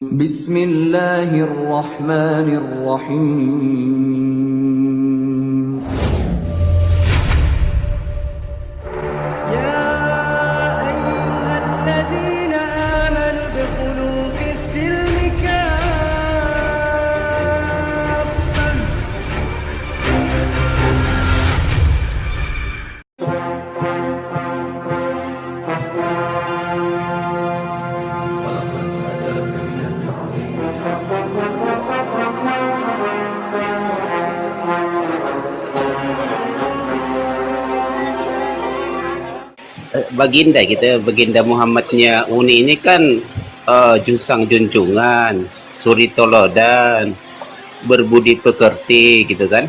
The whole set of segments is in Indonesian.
Bismillahirrahmanirrahim. يا أيها الذين آمنوا ادخلوا في السلم كافة. Baginda gitu, Baginda Muhammadnya Uni ini kan junsang junjungan, suri toladan, berbudi pekerti gitu kan.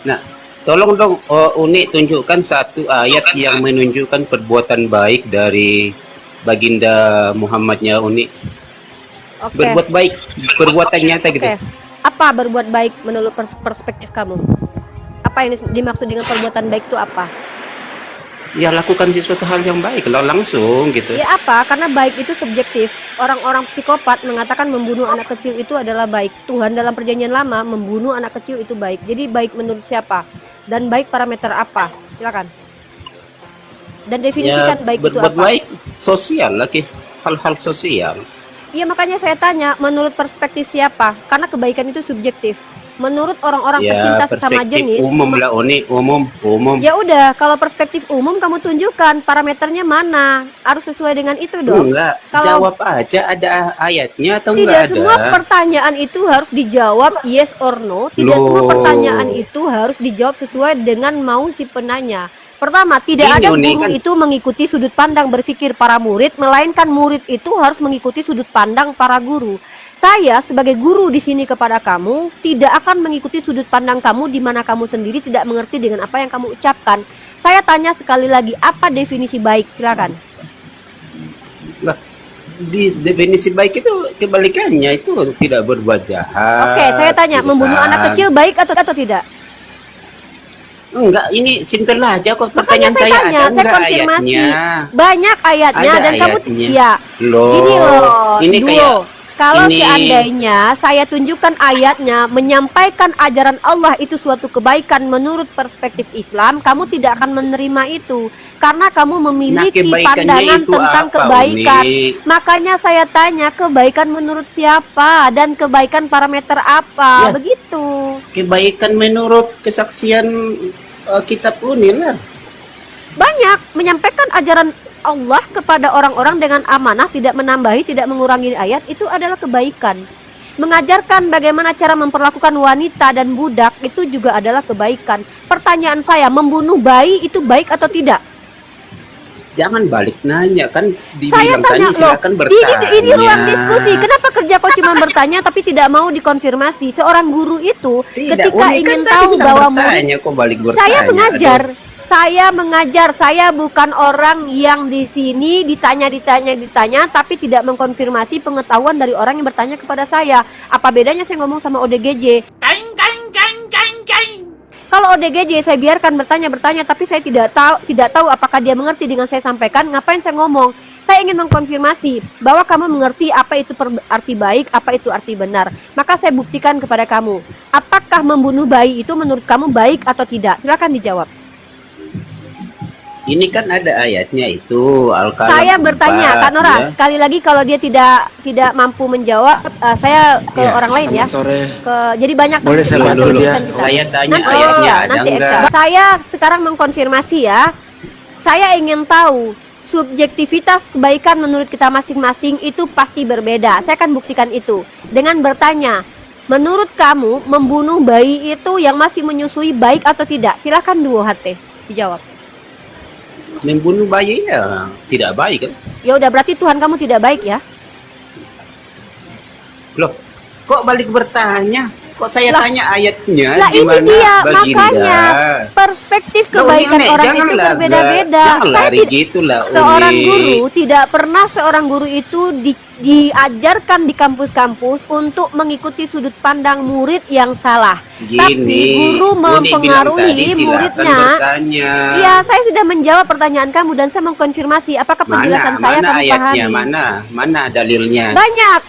Nah, tolong dong Uni tunjukkan satu ayat yang menunjukkan perbuatan baik dari Baginda Muhammadnya Uni. Oke. Berbuat baik, perbuatan nyata gitu. Oke. Apa berbuat baik menurut perspektif kamu? Apa yang dimaksud dengan perbuatan baik itu apa? Ya lakukan sesuatu hal yang baik langsung gitu. Ya apa? Karena baik itu subjektif. Orang-orang psikopat mengatakan membunuh anak kecil itu adalah baik. Tuhan dalam perjanjian lama membunuh anak kecil itu baik. Jadi baik menurut siapa? Dan baik parameter apa? Silakan. Dan definisikan Ya, baik itu berbuat apa? baik sosial lagi, hal-hal sosial. Iya, makanya saya tanya menurut perspektif siapa? Karena kebaikan itu subjektif. Menurut orang-orang pecinta Ya sesama perspektif jenis, umum lah Uni, umum. ya udah, kalau perspektif umum kamu tunjukkan parameternya mana, harus sesuai dengan itu dong. Enggak, Kalau jawab aja ada ayatnya atau tidak enggak ada. semua pertanyaan itu harus dijawab yes or no, tidak Loh. semua pertanyaan itu harus dijawab sesuai dengan mau si penanya. Pertama, tidak Gini, ada Uni, guru kan- itu mengikuti sudut pandang berpikir para murid, melainkan murid itu harus mengikuti sudut pandang para guru. Saya sebagai guru di sini kepada kamu tidak akan mengikuti sudut pandang kamu di mana kamu sendiri tidak mengerti dengan apa yang kamu ucapkan. Saya tanya sekali lagi, apa definisi baik? Silakan. Lah, di definisi baik itu kebalikannya, itu tidak berbuat jahat. Oke, saya tanya, gitu membunuh kan. anak kecil baik atau tidak? Enggak, ini simpel aja kok Makanya pertanyaan saya saya tanya, ada saya enggak konfirmasi. ayatnya? Banyak ayatnya Ada dan kamu ayatnya. ya. Loh, Gini loh, ini Duo. kayak Kalau ini- seandainya saya tunjukkan ayatnya menyampaikan ajaran Allah itu suatu kebaikan menurut perspektif Islam, kamu tidak akan menerima itu karena kamu memiliki kebaikannya pandangan itu tentang apa, kebaikan. Uni? Makanya saya tanya, kebaikan menurut siapa dan kebaikan parameter apa? Ya. Begitu. Kebaikan menurut kesaksian kitab Uni lah. Banyak menyampaikan ajaran Allah kepada orang-orang dengan amanah, tidak menambahi, tidak mengurangi ayat, itu adalah kebaikan. Mengajarkan bagaimana cara memperlakukan wanita dan budak itu juga adalah kebaikan. Pertanyaan saya, membunuh bayi itu baik atau tidak? Jangan balik nanya, kan Saya dibilang tanya tadi loh, silakan bertanya. ini ruang diskusi. Kenapa kerja kok cuma bertanya tapi tidak mau dikonfirmasi? Seorang guru itu Tidak, ketika Uni ingin kan tadi tahu bilang bahwa bertanya, kok balik bertanya. saya mengajar. Aduh. Saya bukan orang yang di sini ditanya, tapi tidak mengkonfirmasi pengetahuan dari orang yang bertanya kepada saya. Apa bedanya saya ngomong sama ODGJ? Kalau ODGJ saya biarkan bertanya, tapi saya tidak tahu apakah dia mengerti dengan saya sampaikan. Ngapain saya ngomong? Saya ingin mengkonfirmasi bahwa kamu mengerti apa itu arti baik, apa itu arti benar. Maka saya buktikan kepada kamu. Apakah membunuh bayi itu menurut kamu baik atau tidak? Silakan dijawab. Ini kan ada ayatnya itu Al-Qalam Saya bertanya, 4, Kak Nora, ya. sekali lagi kalau dia tidak mampu menjawab, saya ke Ya, orang lain ya. selamat sore. Jadi banyak Boleh saya nanti bantu kita- dia? kita- Saya tanya nanti, ayatnya ada nanti enggak? extra. Saya sekarang mengkonfirmasi ya. Saya ingin tahu subjektivitas kebaikan menurut kita masing-masing itu pasti berbeda. Saya akan buktikan itu dengan bertanya, menurut kamu membunuh bayi itu yang masih menyusui baik atau tidak? Silakan Duo HT dijawab. Membunuh bayi ya tidak baik kan? Ya udah, berarti Tuhan kamu tidak baik ya? Loh, kok balik bertanya? kok saya Lah, tanya ayatnya Lah ini gimana dia, Baginda? makanya perspektif kebaikan Uni, orang itu janganlah, berbeda-beda. jangan Saya lari tidak, gitu lah, seorang Uni. guru tidak pernah seorang guru itu diajarkan di kampus-kampus untuk mengikuti sudut pandang murid yang salah. Tapi Gini, guru Uni bilang tadi mempengaruhi silakan muridnya. bertanya. Iya, saya sudah menjawab pertanyaan kamu dan saya mengkonfirmasi apakah penjelasan saya Mana kamu ayatnya? pahami. Mana dalilnya? Banyak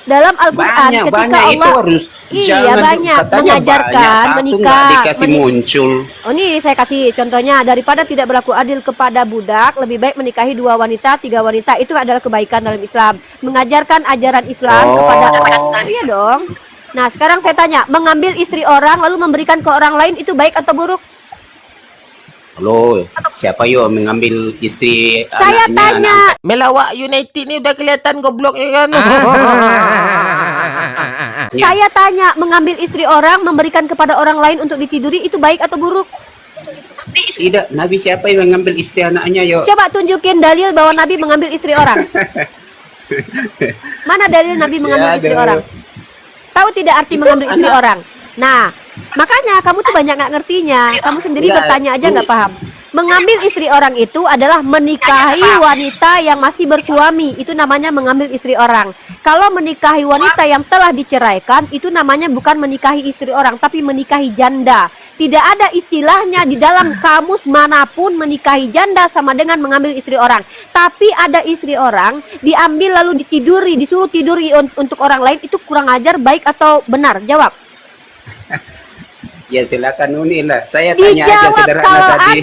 dalam Al-Qur'an ketika Banyak itu Allah harus iya banyak katanya mengajarkan banyak, satu nggak menikah. dikasih muncul. Oh ini saya kasih contohnya, daripada tidak berlaku adil kepada budak, lebih baik menikahi 2 wanita, 3 wanita. Itu adalah kebaikan dalam Islam. Mengajarkan ajaran Islam kepada iya dong. Nah sekarang saya tanya, mengambil istri orang lalu memberikan ke orang lain itu baik atau buruk? Loh, siapa yo mengambil istri Saya anaknya? tanya. Melawak United ni udah kelihatan goblok ya kan. Saya tanya, mengambil istri orang memberikan kepada orang lain untuk ditiduri itu baik atau buruk? Tidak, Nabi siapa yang mengambil istri anaknya yo? Coba tunjukin dalil bahwa Nabi mengambil istri orang. Mana dalil Nabi mengambil Ya, istri aduh. orang? Tahu tidak arti Itu mengambil istri anak- orang? Nah, makanya kamu tuh banyak nggak ngertinya. Kamu sendiri Enggak, bertanya aja Bu. nggak paham. Mengambil istri orang itu adalah menikahi wanita yang masih bersuami. Itu namanya mengambil istri orang. Kalau menikahi wanita yang telah diceraikan, itu namanya bukan menikahi istri orang, tapi menikahi janda. Tidak ada istilahnya di dalam kamus manapun menikahi janda sama dengan mengambil istri orang. Tapi ada istri orang diambil lalu ditiduri, disuruh tiduri untuk orang lain, itu kurang ajar, baik atau benar? Jawab. Ya silakan Uni lah. Saya tanya aja Dijawab. sederhana Kalau tadi.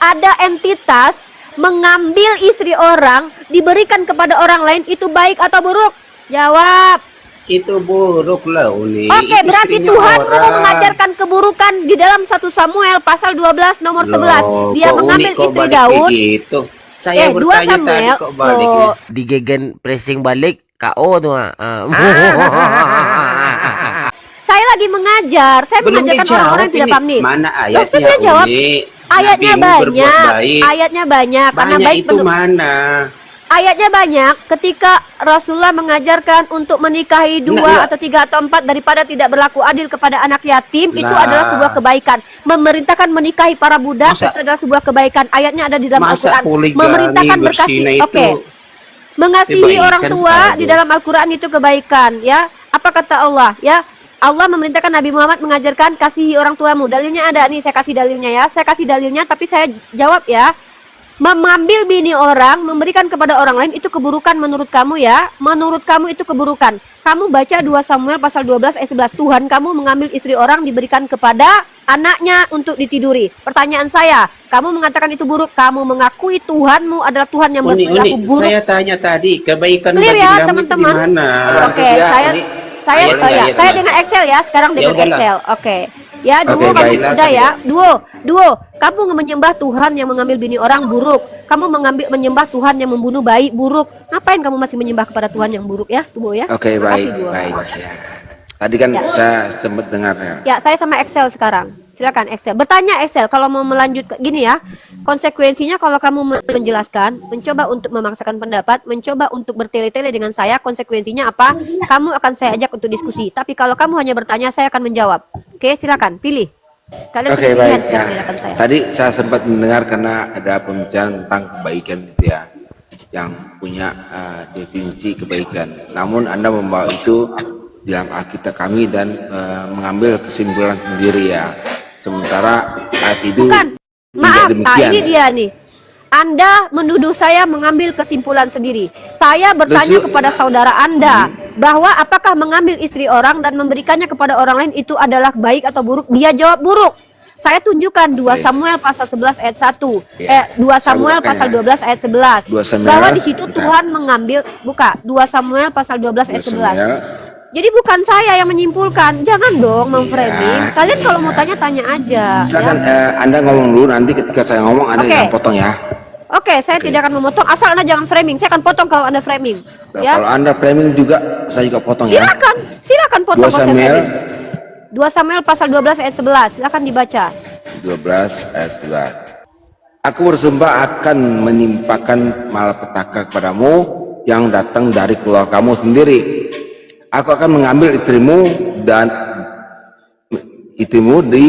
ada entitas mengambil istri orang diberikan kepada orang lain, itu baik atau buruk? Jawab. Itu buruk lah Uni. Oke, Itu berarti istrinya Tuhanmu orang. mengajarkan keburukan di dalam 1 Samuel pasal 12 nomor 11. Loh, Dia kok mengambil Uni kok istri balik Daud. kayak gitu? Saya 2 bertanya tadi Samuel. kok balik. Loh, Digegen pressing balik KO tuh. saya lagi mengajar. Saya Belum mengajarkan dijawab orang-orang yang tidak ini. paham nih. Mana Loh, ayatnya saya jawab. Uni? Ayatnya Nabimu berbuat banyak. baik. Ayatnya banyak. Karena Banyak baik itu mana? Ayatnya banyak ketika Rasulullah mengajarkan untuk menikahi 2 Nah, atau 3 atau 4 daripada tidak berlaku adil kepada anak yatim. Itu Nah. adalah sebuah kebaikan. Memerintahkan menikahi para budak Masa- itu adalah sebuah kebaikan. Ayatnya ada di dalam Masa Al-Quran. poligami Memerintahkan berkasih. berzina itu Oke. Mengasihi kebaikan orang tua sekali. di dalam Al-Quran itu kebaikan, ya. Apa kata Allah, ya? Allah memerintahkan Nabi Muhammad mengajarkan kasihi orang tuamu. Dalilnya ada nih, saya kasih dalilnya ya. Saya kasih dalilnya tapi saya jawab ya. Mengambil bini orang, memberikan kepada orang lain itu keburukan menurut kamu ya. Menurut kamu itu keburukan. Kamu baca 2 Samuel pasal 12 ayat 11. Tuhan kamu mengambil istri orang diberikan kepada anaknya untuk ditiduri. Pertanyaan saya, kamu mengatakan itu buruk. Kamu mengakui Tuhanmu adalah Tuhan yang Uni, berperilaku buruk. saya tanya tadi kebaikan Clear ya, bagindamu itu teman-teman? gimana? Oke, Ya, saya Uni. saya Ayatnya, ya, ayatnya. saya dengan Excel ya, sekarang Ya dengan udahlah. Excel. Oke. Ya, Duo Oke, kamu baik. sudah ya. Duo, kamu menyembah Tuhan yang mengambil bini orang buruk. Kamu menyembah Tuhan yang membunuh bayi buruk. Ngapain kamu masih menyembah kepada Tuhan yang buruk ya, Duo ya? Oke, Terima kasih, baik, Duo. baik. Ya. Tadi kan Ya. saya sempat dengar ya. Ya, saya sama Excel sekarang. Silakan Excel. Bertanya Excel kalau mau melanjut gini ya. Konsekuensinya kalau kamu menjelaskan, mencoba untuk memaksakan pendapat, mencoba untuk bertele-tele dengan saya, konsekuensinya apa? Kamu akan saya ajak untuk diskusi. Tapi kalau kamu hanya bertanya, saya akan menjawab. Oke, silakan pilih. Kalian Oke, punya pilihan baik. sekarang Ya. di belakang saya. Tadi saya sempat mendengar karena ada pembicaraan tentang kebaikan itu ya, yang punya definisi kebaikan. Namun Anda membawa itu dalam Alkitab kami dan mengambil kesimpulan sendiri ya. Sementara ayat itu Bukan. tidak Maaf, demikian. ini dia nih. Anda menuduh saya mengambil kesimpulan sendiri. Saya bertanya Lucu. kepada saudara Anda bahwa apakah mengambil istri orang dan memberikannya kepada orang lain itu adalah baik atau buruk? Dia jawab buruk. Saya tunjukkan 2 Oke. Samuel pasal 11 ayat 1. Ya. 2 Samuel Saya pasal bukakan 12 ayat 11. 2 Samuel, Bahwa di situ bentar. Tuhan mengambil, buka 2 Samuel pasal 12 ayat 11. Samuel. Jadi bukan saya yang menyimpulkan. Jangan dong memframing. Ya. Kalian kalau mau tanya tanya aja. Silakan ya. Anda ngomong dulu, nanti ketika saya ngomong Anda Oke. jangan potong ya. Oke, saya Oke. tidak akan memotong asal Anda jangan framing. Saya akan potong kalau Anda framing. Nah, Ya. kalau Anda framing juga saya juga potong ya. Silakan potong 2 kalau saya Samuel framing. 2 Samuel pasal 12 ayat 11. Silakan dibaca. 12 ayat 11. Aku bersumpah akan menimpakan malapetaka kepadamu yang datang dari keluargamu sendiri. Aku akan mengambil istrimu dan istrimu di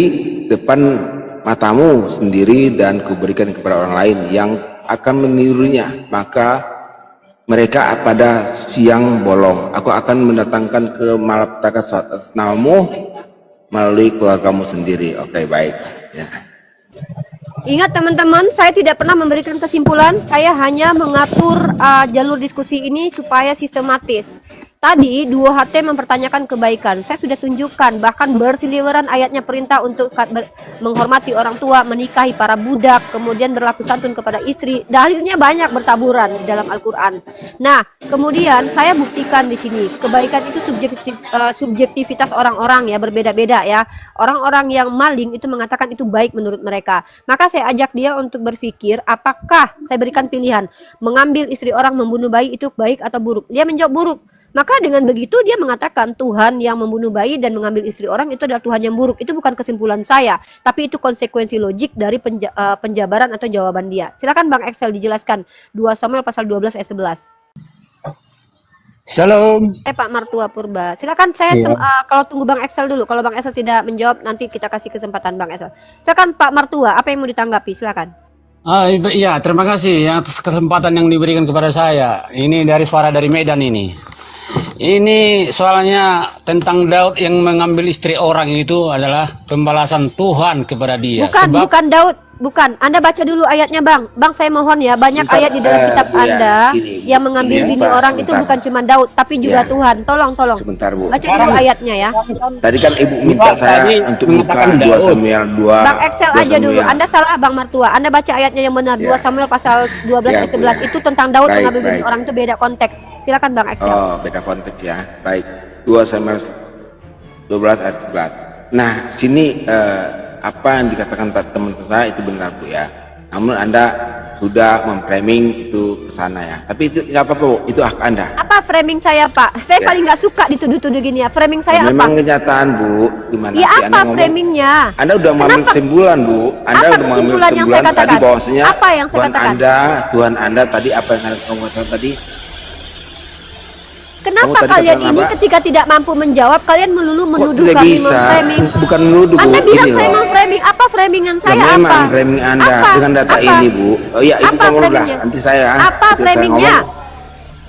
depan matamu sendiri dan kuberikan kepada orang lain yang akan menirunya, maka mereka pada siang bolong aku akan mendatangkan ke malapetaka atas namamu melalui keluargamu sendiri. Oke, baik ya. Ingat teman-teman, saya tidak pernah memberikan kesimpulan, saya hanya mengatur jalur diskusi ini supaya sistematis. Tadi duo HT mempertanyakan kebaikan, saya sudah tunjukkan, bahkan bersiliweran ayatnya perintah untuk menghormati orang tua, menikahi para budak, kemudian berlaku santun kepada istri. Dalilnya banyak bertaburan di dalam Al-Quran. Nah, kemudian saya buktikan di sini, kebaikan itu subjektivitas orang-orang ya, berbeda-beda ya. Orang-orang yang maling itu mengatakan itu baik menurut mereka. Maka saya ajak dia untuk berpikir, apakah saya berikan pilihan, mengambil istri orang, membunuh bayi itu baik atau buruk? Dia menjawab buruk. Maka dengan begitu dia mengatakan Tuhan yang membunuh bayi dan mengambil istri orang itu adalah Tuhan yang buruk. Itu bukan kesimpulan saya, tapi itu konsekuensi logik dari penjabaran atau jawaban dia. Silakan Bang Excel dijelaskan 2 Samuel pasal 12 ayat 11. Shalom. Pak Martua Purba, silakan saya kalau tunggu Bang Excel dulu. Kalau Bang Excel tidak menjawab, nanti kita kasih kesempatan Bang Excel. Silakan Pak Martua, apa yang mau ditanggapi? Silakan. Iya, terima kasih atas kesempatan yang diberikan kepada saya. Ini dari suara dari Medan ini. Ini soalnya tentang Daud yang mengambil istri orang itu adalah pembalasan Tuhan kepada dia. Bukan Daud, bukan. Anda baca dulu ayatnya Bang. Bang saya mohon ya, banyak ayat di dalam kitab Anda yang mengambil bini orang itu bukan cuma Daud, tapi juga Tuhan. Tolong. Sebentar Bu. Baca dulu ayatnya ya. Tadi kan Ibu minta saya untuk buka 2 Samuel 2. Bang Excel aja dulu. Anda salah Bang Martua. Anda baca ayatnya yang benar. 2 Samuel pasal 12 ayat 11 itu tentang Daud mengambil bini orang, itu beda konteks. Silakan Bang Excel. Oh, beda konteks ya. Baik. 2 Samuel 12 ayat 11. Nah, sini apa yang dikatakan teman saya itu benar Bu ya. Namun Anda sudah memframing itu ke sana ya. Tapi itu nggak apa-apa Bu, itu hak Anda. Apa framing saya Pak? Saya paling nggak suka dituduh-tuduh gini ya. Framing saya apa? Memang kenyataan Bu, gimana ya sih apa framingnya? Anda udah mengambil kesimpulan Bu. Anda udah mengambil kesimpulan tadi bahwasanya apa yang saya katakan? Tuhan Anda tadi apa yang Anda katakan tadi? Kenapa kalian ini ketika tidak mampu menjawab, kalian melulu menuduh kami memframing? Bukan menuduh Bu. Anda bilang saya memframing, apa framingan saya apa? Memang framing Anda dengan data ini Bu. Oh iya, Ibu ngomong lah. Nanti saya. Apa framingnya?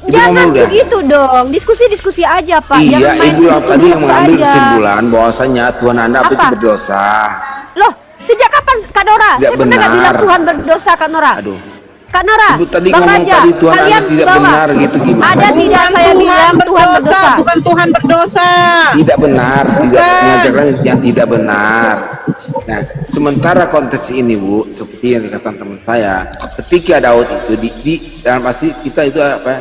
Jangan begitu dong. Diskusi aja Pak. Iya, Ibu tadi yang mengambil kesimpulan bahwasanya Tuhan Anda itu berdosa. Loh, sejak kapan Kak Nora? Saya pernah nggak bilang Tuhan berdosa Kak Nora? Aduh. Kak Nora, Ibu tadi Bang ngomong Raja, tadi Tuhan kalian Anda tidak bawa. benar gitu gimana? Ada tidak saya bilang Tuhan berdosa? Bukan Tuhan berdosa. Tidak benar, tidak mengajarkan yang tidak benar. Nah, sementara konteks ini Bu, seperti yang dikatakan teman saya, ketika Daud itu di dalam pasti kita itu apa?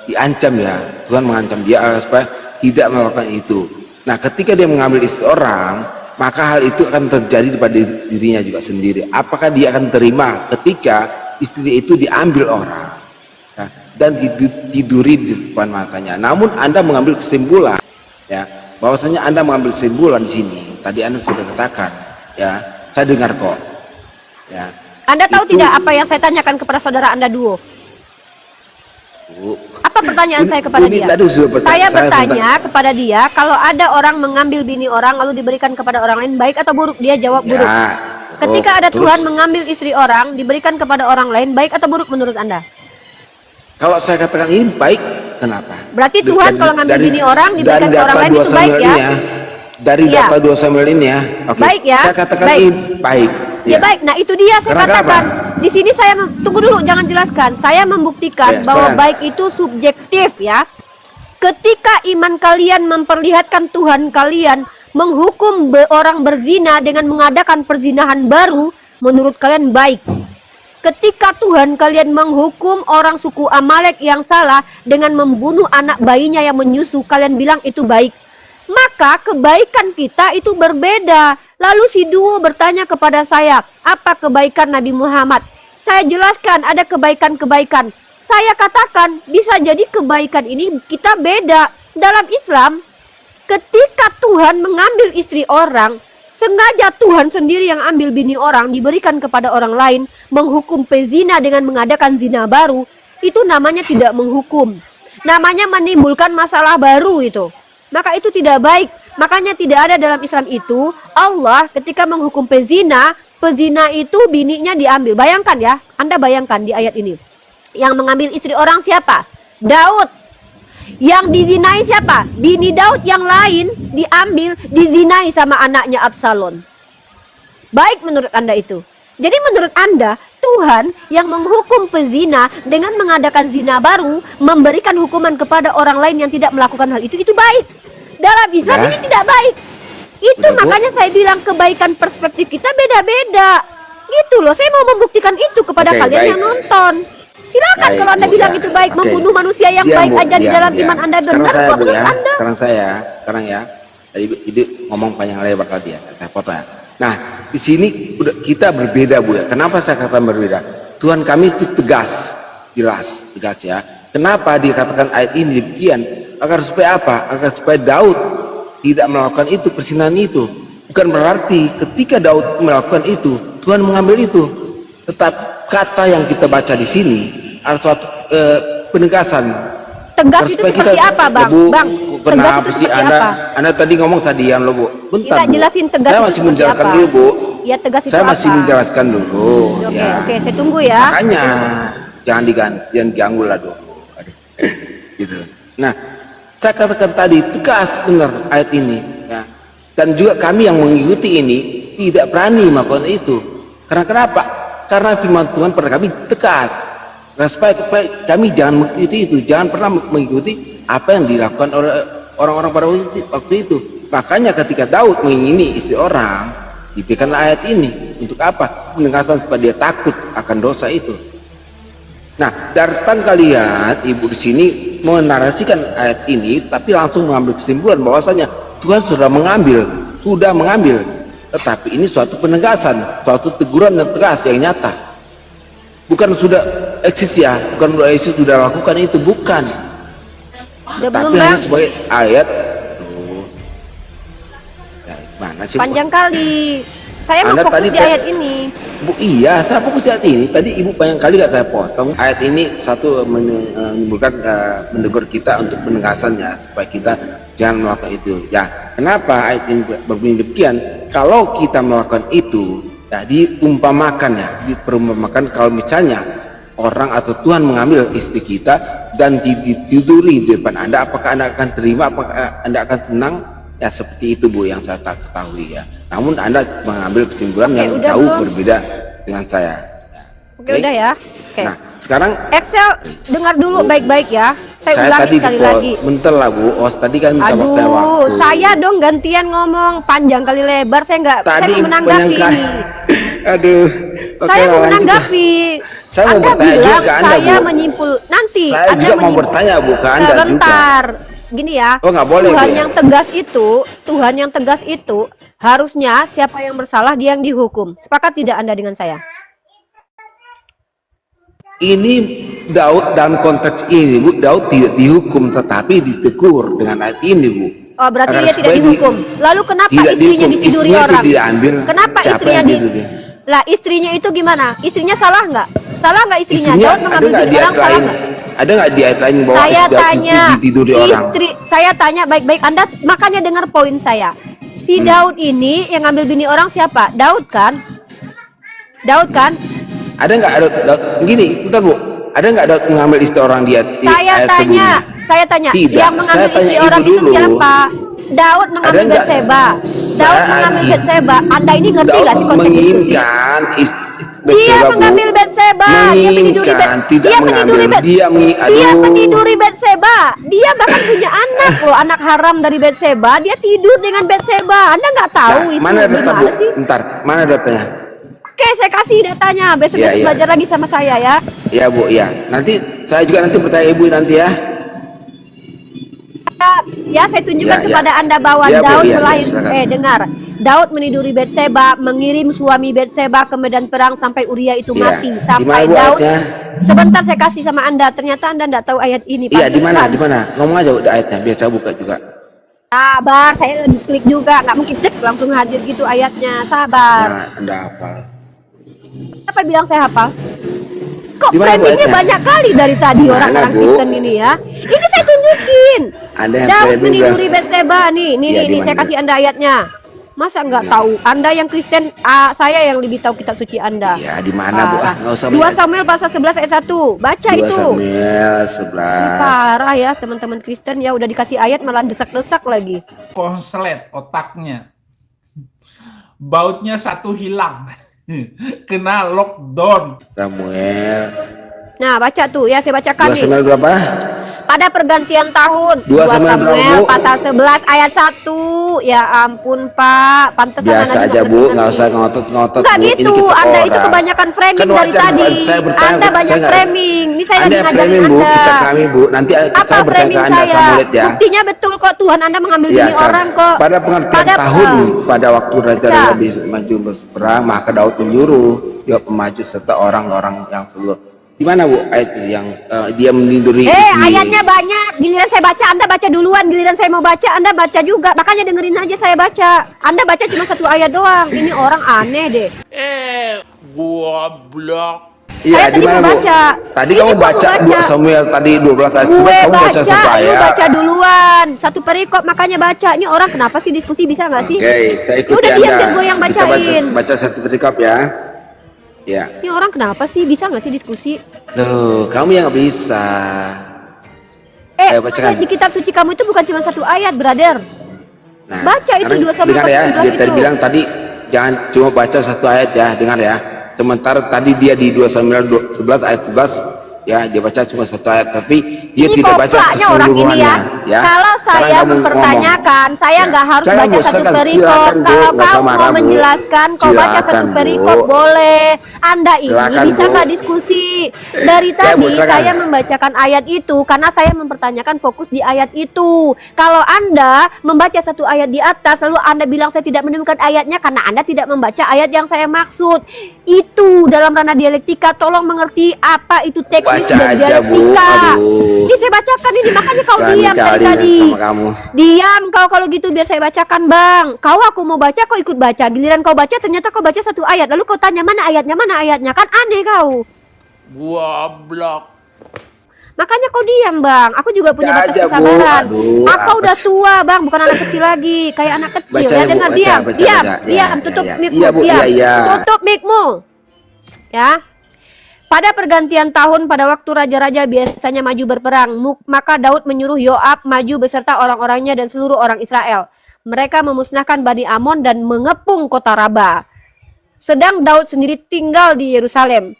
Diancam ya, Tuhan mengancam dia supaya tidak melakukan itu. Nah, ketika dia mengambil istri orang, maka hal itu akan terjadi pada dirinya juga sendiri. Apakah dia akan terima ketika istri itu diambil orang dan tiduri di depan matanya? Namun Anda mengambil kesimpulan ya, bahwasanya Anda mengambil kesimpulan di sini. Tadi Anda sudah katakan ya, saya dengar kok ya. Anda tahu tidak apa yang saya tanyakan kepada saudara Anda duo? Apa pertanyaan saya kepada dia? Saya bertanya kepada dia, kalau ada orang mengambil bini orang lalu diberikan kepada orang lain, baik atau buruk? Dia jawab buruk. Ketika ada Tuhan mengambil istri orang diberikan kepada orang lain, baik atau buruk menurut Anda? Kalau saya katakan ini baik, kenapa? Berarti Tuhan kalau ngambil bini orang diberikan ke orang lain itu baik ya? Dari data 2 Samuel ini ya. Oke. Baik ya. Saya katakan baik. ini baik. Ya baik. Nah, itu dia saya katakan. Di sini saya tunggu dulu, jangan jelaskan. Saya membuktikan bahwa baik itu subjektif ya. Ketika iman kalian memperlihatkan Tuhan kalian menghukum orang berzina dengan mengadakan perzinahan baru, menurut kalian baik. Ketika Tuhan kalian menghukum orang suku Amalek yang salah dengan membunuh anak bayinya yang menyusu, kalian bilang itu baik. Maka kebaikan kita itu berbeda. Lalu si duo bertanya kepada saya, apa kebaikan Nabi Muhammad? Saya jelaskan ada kebaikan-kebaikan. Saya katakan bisa jadi kebaikan ini kita beda. Dalam Islam, ketika Tuhan mengambil istri orang, sengaja Tuhan sendiri yang ambil bini orang diberikan kepada orang lain, menghukum pezina dengan mengadakan zina baru, itu namanya tidak menghukum. Namanya menimbulkan masalah baru itu. Maka itu tidak baik. Makanya tidak ada dalam Islam itu Allah ketika menghukum pezina, pezina itu bininya diambil. Bayangkan ya, Anda bayangkan di ayat ini. Yang mengambil istri orang siapa? Daud. Yang dizinai siapa? Bini Daud yang lain diambil, dizinai sama anaknya Absalom. Baik menurut Anda itu. Jadi menurut Anda, Tuhan yang menghukum pezina dengan mengadakan zina baru, memberikan hukuman kepada orang lain yang tidak melakukan hal itu baik. Dalam Islam ini tidak baik. Itu Udah, Bu. makanya saya bilang kebaikan perspektif kita beda-beda. Gitu loh, saya mau membuktikan itu kepada Oke, kalian baik. yang nonton. Silakan Baik, kalau Anda Bu, bilang ya. itu baik, Oke. membunuh manusia yang Diam, baik Bu, aja di diam, dalam diam. iman Anda Sekarang benar saya, kok Bu, menurut ya. Anda. Sekarang ya. Tadi itu ngomong panjang lebar tadi ya, saya potong ya. Nah, di sini udah kita berbeda, Bu ya. Kenapa saya katakan berbeda? Tuhan kami itu tegas, jelas, tegas ya. Kenapa dikatakan ayat ini demikian? Agar supaya apa? Agar supaya Daud tidak melakukan itu, persinahan itu. Bukan berarti ketika Daud melakukan itu, Tuhan mengambil itu. Tetap kata yang kita baca di sini ada suatu penegasan. Tegas itu Supaya seperti apa, Bang? Bu, Bang, tegas kenapa itu sih seperti Anda, apa? Anda tadi ngomong sadian loh, Bu. Bentar, Kita Bu. jelasin tegas Saya itu masih seperti menjelaskan apa. dulu, Bu. Ya, tegas itu Saya masih apa? menjelaskan dulu. Oke, ya. oke, saya tunggu ya. Makanya jangan diganti, jangan diganggu lah dulu. Aduh. Gitu. Nah, saya katakan tadi tegas benar ayat ini. Ya. Dan juga kami yang mengikuti ini tidak berani melakukan itu. Karena kenapa? Karena firman Tuhan pada kami tegas. Nah, supaya kami jangan mengikuti itu, jangan pernah mengikuti apa yang dilakukan oleh orang-orang pada waktu itu. Makanya ketika Daud mengingini istri orang, diberikanlah ayat ini. Untuk apa? Penegasan supaya dia takut akan dosa itu. Nah, datang kalian ibu di sini menarasikan ayat ini, tapi langsung mengambil kesimpulan bahwasanya Tuhan sudah mengambil. Tetapi ini suatu penegasan, suatu teguran yang tegas yang nyata. Bukan sudah eksis ya, bukan sudah eksis sudah lakukan itu, bukan. Udah belum, Tapi hanya Bang? sebagai ayat. Aduh. Ya, mana sih? Bu? Panjang kali. Saya mau Anda fokus tadi di ayat ini. Bu, iya, saya fokus di ayat ini. Tadi ibu banyak kali gak saya potong. Ayat ini satu menimbulkan menegur kita untuk penegasannya supaya kita jangan melakukan itu. Ya, kenapa ayat ini berbunyi demikian? Kalau kita melakukan itu, ya diperumpamakan kalau misalnya orang atau Tuhan mengambil istri kita dan ditiduri di depan Anda, apakah Anda akan terima? Apakah Anda akan senang? Ya seperti itu, Bu, yang saya tak ketahui ya. Namun Anda mengambil kesimpulan Oke, yang udah jauh belum? berbeda dengan saya. Oke, udah ya. Oke. Nah, sekarang Excel, dengar dulu baik-baik ya. Saya ulangi tadi sekali lagi. bentar lah, Bu. Tadi kan minta Aduh, saya waktu. saya dong gantian ngomong panjang kali lebar. Saya nggak, saya Tadi mau menanggapi banyak ini. Aduh. Oke, Saya mau lanjut. menanggapi. Saya mau Anda bertanya juga bilang ke Anda, saya Bu. menyimpul. Nanti Saya Anda juga mau menyimpul. bertanya, Bu, ke Anda juga. Sebentar. Gini ya. Oh, nggak boleh, Tuhan Bu, ya? yang tegas itu, Tuhan yang tegas itu harusnya siapa yang bersalah dia yang dihukum. Sepakat tidak Anda dengan saya? Ini Daud dalam konteks ini, Bu, Daud tidak dihukum tetapi ditegur dengan ayat ini, Bu. Oh, berarti Agar dia tidak supaya dihukum. Lalu kenapa tidak istrinya dihukum. ditiduri Istrinya orang? tidak diambil. Kenapa Siapa istrinya yang di? ditiduri? Lah, istrinya itu gimana? Istrinya salah nggak? Salah nggak istrinya? Istrinya Daud ada mengambil nggak diri di orang ayat salah lain? nggak? Ada nggak di ayat lain bahwa Saya istri Daud tanya, itu ditiduri orang? saya tanya baik-baik. Anda makanya dengar poin saya. Si Daud ini yang ngambil bini orang siapa? Daud kan? Daud kan? Ada nggak Daud? Gini, bentar, Bu. Ada nggak Daud mengambil istri orang di Saya ayat tanya, sebelumnya? saya tanya, Tidak, yang saya mengambil tanya istri itu orang itu dulu. siapa? Daud mengambil nggak? Batseba. Daud Saya- mengambil Batseba. Anda ini ngerti Daud nggak sih konsep diskusi? menginginkan istri Dia Batseba, Bu. mengambil Batseba, dia meniduri Menginginkan, tidak mengambil. Dia dia aduh. meniduri Batseba. Dia bahkan punya anak loh, anak haram dari Batseba. Dia tidur dengan Batseba. Anda nggak tahu Nah, itu mana data, Bu? gimana sih? Bentar, mana datanya? Oke, saya kasih datanya. Besok Iya, iya. belajar lagi sama saya ya. Ya, Bu, ya. Nanti saya juga nanti bertanya Ibu nanti ya. Ya, saya tunjukkan Ya, ya. kepada Anda bahwa Ya, Bu, Daud ya, ya, selain silakan. dengar. Daud meniduri Batseba, mengirim suami Batseba ke medan perang sampai Uria itu Iya. mati. Di Sampai mana, Bu, Daud. ayatnya? Sebentar saya kasih sama Anda. Ternyata Anda enggak tahu ayat ini. Iya, di mana? Pantesan. Di mana? Ngomong aja udah ayatnya, biar saya buka juga. Sabar, saya klik juga. Nggak mungkin cek langsung hadir gitu ayatnya. Sabar. Nah, Anda apa? Apa bilang saya hafal? Kok Di mana, Bu, framingnya ayatnya? banyak kali dari tadi Mana, orang-orang Bu? Kristen ini ya? Ini saya tunjukin. yakin. Anda yang Daud framing meniduri Batseba nih. Nih, Iya, nih, di saya mana? kasih Anda ayatnya. Masa nggak tahu? Anda yang Kristen, saya yang lebih tahu kitab suci Anda. Ya, di mana Bu? Parah. Nggak usah 2 banyak. Samuel pasal 11 ayat 1. Baca 2 itu. Samuel Ini 11. parah ya teman-teman Kristen ya, udah dikasih ayat malah desak-desak lagi. konslet otaknya. Bautnya satu hilang. Kena lockdown. Samuel. Nah, baca tuh ya, saya bacakan 2 nih. Samuel berapa? Pada pergantian tahun 2 Samuel berapa, Bu? pasal 11 ayat 1. Ya ampun Pak, pantesan Biasa Anda aja juga Bu, ngerti. nggak usah ngotot-ngotot Enggak Bu. Ini gitu, kita Anda itu orang. kebanyakan framing Kan dari wajar, tadi. saya bertanya, Anda banyak saya nggak- framing. Ini saya Anda lagi yang ngajarin framing Bu, Anda. kita kami Bu. Nanti Apa saya bertanya ke framing Anda saya? Samuel ya. Buktinya betul kok, Tuhan Anda mengambil Ya, bini orang kok. pada pengertian tahun, pada waktu raja-raja bisa maju berperang, maka Daud menyuruh dia maju serta orang-orang yang seluruh. Di mana Bu ayat yang dia meniduri istri? Ayatnya banyak. Giliran saya baca, Anda baca duluan. Giliran saya mau baca, Anda baca juga. Makanya dengerin aja saya baca. Anda baca cuma 1 ayat doang. Ini orang aneh deh. Iya, Saya di tadi mana mau Bu? baca. Tadi Ini kamu kok baca mau baca? 2 Samuel tadi 12 ayat 11, Gue kamu baca baca, satu lu ayat. baca duluan. 1 perikop makanya baca. Ini orang kenapa sih diskusi, bisa nggak sih? Oke, saya Ya ikuti udah diam, Anda. biar gue yang Kita bacain. baca satu perikop ya. Ya. Ini orang kenapa sih, bisa nggak sih diskusi? Loh, kamu yang nggak bisa. Ayo, bacakan. Di kitab suci kamu itu bukan cuma 1 ayat, brother. Nah, Baca itu sekarang 2 Samuel dengar ya, pasal dia 11 tadi itu. bilang tadi jangan cuma baca 1 ayat ya, dengar ya. Sementara tadi dia di 2 Samuel 11 ayat 11 ya, dia baca cuma 1 ayat, tapi dia Ini tidak baca koplaknya orang ini keseluruhannya ya. Kalau Sekarang saya kamu mempertanyakan, ngomong. saya Ya. nggak harus Jangan, baca Bu, 1 silakan, perikop. silakan, Bu, Kalau nggak usah kamu marah, mau Bu. menjelaskan, kau baca Silakan, 1 Bu. perikop boleh. Anda ini Silakan, bisa Bu. nggak diskusi? Dari Ya, Bu, tadi silakan. saya membacakan ayat itu karena saya mempertanyakan fokus di ayat itu. Kalau Anda membaca 1 ayat di atas, lalu Anda bilang saya tidak menemukan ayatnya karena Anda tidak membaca ayat yang saya maksud. Itu dalam ranah dialektika, tolong mengerti apa itu teknis Baca dan aja, Bu. dialektika. Aduh. Ini saya bacakan ini, makanya kau Berani diam dari kali tadi. sama kamu. Diam kau kalau gitu, biar saya bacakan Bang. Kau aku mau baca, kau ikut baca. Giliran kau baca, ternyata kau baca 1 ayat. Lalu kau tanya mana ayatnya. Kan aneh kau. Goblok. Makanya kau diam Bang. Aku juga punya Baca batas aja, Bu. kesabaran. Aduh, Aku apa udah sih? tua Bang, bukan anak kecil lagi. Kayak anak kecil Baca ya. ya, Bu. Dengar, Baca, diam. baca, Diam, baca. diam. Ya, Tutup ya, ya. mic-mu. Iya, Bu. Diam. Iya, iya. Tutup mic-mu. Ya. Pada pergantian tahun, pada waktu raja-raja biasanya maju berperang, maka Daud menyuruh Yoab maju beserta orang-orangnya dan seluruh orang Israel. Mereka memusnahkan Bani Amon dan mengepung kota Raba. Sedang Daud sendiri tinggal di Yerusalem.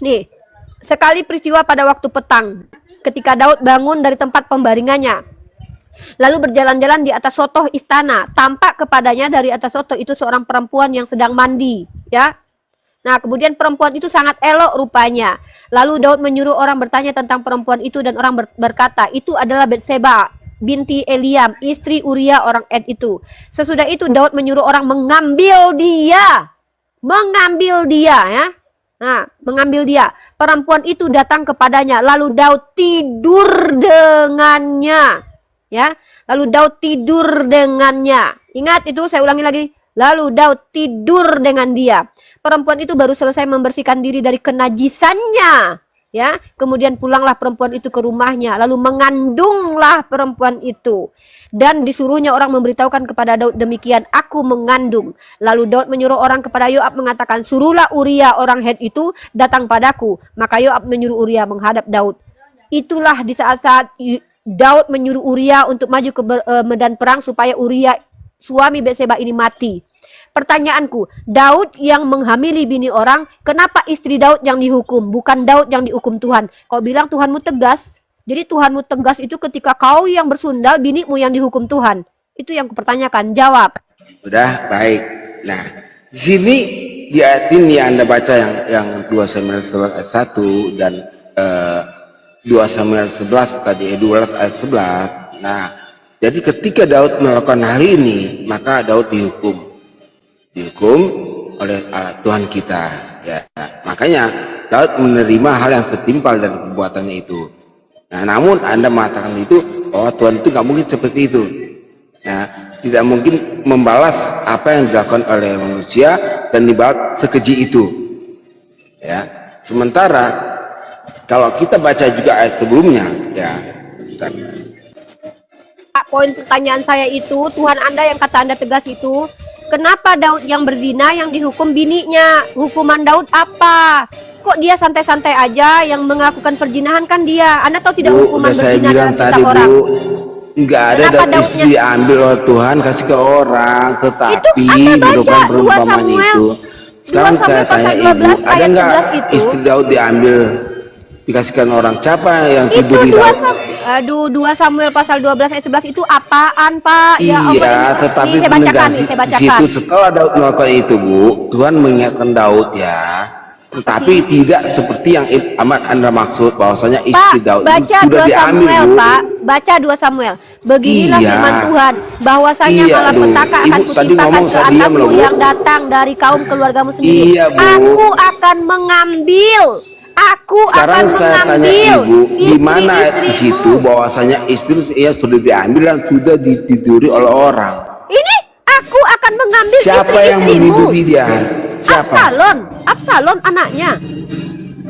Nih, sekali peristiwa pada waktu petang, ketika Daud bangun dari tempat pembaringannya, lalu berjalan-jalan di atas sotoh istana, tampak kepadanya dari atas sotoh itu seorang perempuan yang sedang mandi, ya. Nah, kemudian perempuan itu sangat elok rupanya. Lalu Daud menyuruh orang bertanya tentang perempuan itu dan orang berkata, itu adalah Batseba binti Eliam, istri Uria orang Ed itu. Sesudah itu Daud menyuruh orang mengambil dia. Ya. Nah, mengambil dia. Perempuan itu datang kepadanya, lalu Daud tidur dengannya. Ya, lalu Daud tidur dengannya. Ingat itu, saya ulangi lagi. Lalu Daud tidur dengan dia. Perempuan itu baru selesai membersihkan diri dari kenajisannya. Ya, kemudian pulanglah perempuan itu ke rumahnya, lalu mengandunglah perempuan itu. Dan disuruhnya orang memberitahukan kepada Daud demikian, aku mengandung. Lalu Daud menyuruh orang kepada Yoab mengatakan, suruhlah Uria orang Het itu datang padaku. Maka Yoab menyuruh Uria menghadap Daud. Itulah di saat-saat Daud menyuruh Uria untuk maju ke medan perang supaya Uria suami Batseba ini mati. Pertanyaanku, Daud yang menghamili bini orang, kenapa istri Daud yang dihukum, bukan Daud yang dihukum Tuhan? Kau bilang Tuhanmu tegas. Jadi Tuhanmu tegas itu ketika kau yang bersundal, binimu yang dihukum Tuhan. Itu yang kupertanyakan. Jawab. Udah, baik. Nah, di sini di ayat ini Anda baca yang 2 Samuel 11 ayat 1 dan 2 Samuel 11 tadi 12 ayat 11. Nah, jadi ketika Daud melakukan hal ini, maka Daud dihukum oleh Tuhan kita, ya. Makanya Daud menerima hal yang setimpal dari perbuatannya itu. Nah, namun Anda mengatakan itu, oh Tuhan itu nggak mungkin seperti itu. Nah, tidak mungkin membalas apa yang dilakukan oleh manusia dan dibalas sekeji itu, ya. Sementara kalau kita baca juga ayat sebelumnya, ya. Bentar. poin pertanyaan saya itu, Tuhan Anda yang kata Anda tegas itu, kenapa Daud yang berzina yang dihukum bininya? Hukuman Daud apa? Kok dia santai-santai aja, yang melakukan perzinahan kan dia. Anda tahu tidak Bu, hukuman udah saya berzina bilang dalam tadi kitab orang? Bu, nggak ada Kenapa Daud Daudnya- istri diambil oleh Tuhan kasih ke orang, tetapi Anda baca merupakan 2 perumpamaan Samuel. itu. Sekarang 2 saya Samuel tanya pasal Ibu, 12 ada ayat nggak 11 itu? istri Daud diambil dikasihkan orang? Siapa yang Itu tidur di 2 Daud? Aduh, 2 Samuel pasal 12 ayat 11 itu apaan, Pak? Ya Allah, Iya, ini- tetapi nih, saya bacakan nih, di saya bacakan. situ setelah Daud melakukan itu, Bu, Tuhan mengingatkan Daud ya. Tetapi tidak seperti yang Anda maksud, bahwasanya Pak, istri Daud itu baca sudah 2 diambil, Samuel, Bu. Pak. Baca 2 Samuel. Beginilah Iya. firman Tuhan, bahwasanya Iya, malapetaka Ibu akan tadi kutimpakan ngomong ke saya diam atasmu loh, Bu. yang datang dari kaum keluargamu sendiri. Iya, Bu. Aku akan mengambil. Aku Sekarang akan saya tanya mengambil Ibu, di mana ayat di istri-istrimu. situ bahwasanya istri ya sudah diambil dan sudah ditiduri oleh orang? Ini aku akan mengambil Siapa yang istri-istrimu. meniduri dia? Siapa? Absalom anaknya.